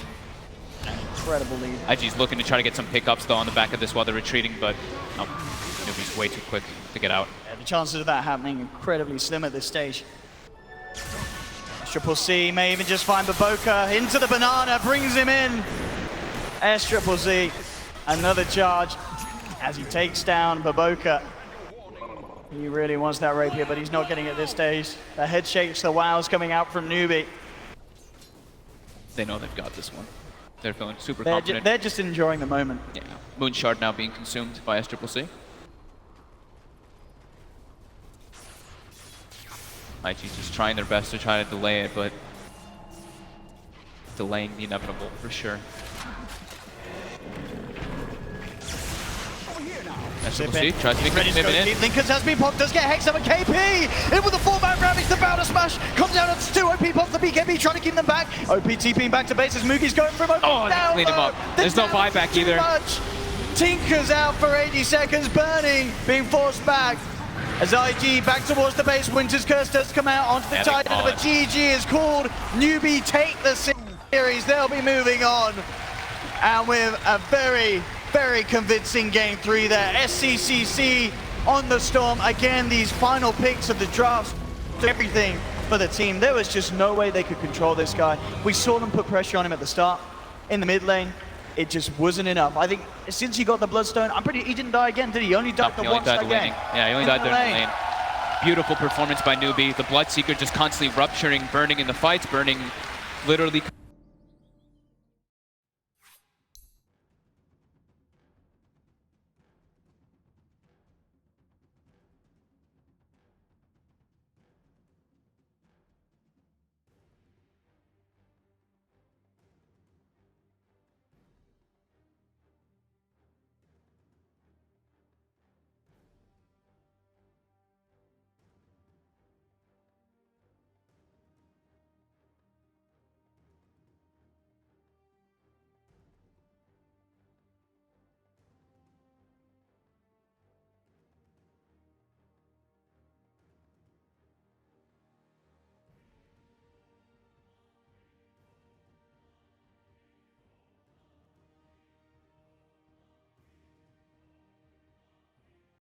Speaker 5: Incredible lead.
Speaker 6: IG's looking to try to get some pickups though on the back of this while they're retreating, but no, NewBee's way too quick to get out.
Speaker 5: Yeah, the chances of that happening incredibly slim at this stage. SCCC may even just find Baboka into the banana, brings him in. SCCC, another charge as he takes down Baboka. He really wants that rapier, but he's not getting it at this stage. The head shakes, the wows coming out from NewBee.
Speaker 6: They know they've got this one. They're feeling super
Speaker 5: They're
Speaker 6: confident.
Speaker 5: they're just enjoying the moment.
Speaker 6: Yeah, Moon Shard now being consumed by SCCC. IG's just trying their best to try to delay it, but delaying the inevitable for sure. SCCC tries to make
Speaker 5: Ready
Speaker 6: a
Speaker 5: to go
Speaker 6: pivot in.
Speaker 5: deep. Linkers has been popped, does get Hex up a KP! In with the 4-man ravage, the Bowder Smash comes down to 2 OP pops the BKB, trying to keep them back. OP TPing back to base as Mugi's going from OP
Speaker 6: Oh, they
Speaker 5: down
Speaker 6: cleaned him
Speaker 5: low.
Speaker 6: up.
Speaker 5: The
Speaker 6: There's no
Speaker 5: damage
Speaker 6: buyback
Speaker 5: too
Speaker 6: either.
Speaker 5: much. Tinker's out for 80 seconds, Burning being forced back. As IG back towards the base, Winter's Curse does come out onto the
Speaker 6: Yeah, they
Speaker 5: Titan,
Speaker 6: call
Speaker 5: but
Speaker 6: it.
Speaker 5: GG is called. NewBee take the series, they'll be moving on. And with a very, very convincing game 3 there. SCCC on the storm. Again, these final picks of the draft, everything for the team. There was just no way they could control this guy. We saw them put pressure on him at the start. In the mid lane, it just wasn't enough. I think since he got the Bloodstone, he didn't die again, did he? He only died
Speaker 6: He
Speaker 5: the
Speaker 6: only
Speaker 5: once
Speaker 6: died
Speaker 5: again.
Speaker 6: laning. Yeah, he only died
Speaker 5: the
Speaker 6: there in the
Speaker 5: lane.
Speaker 6: lane. Beautiful performance by NewBee. The Bloodseeker just constantly rupturing, burning in the fights, burning literally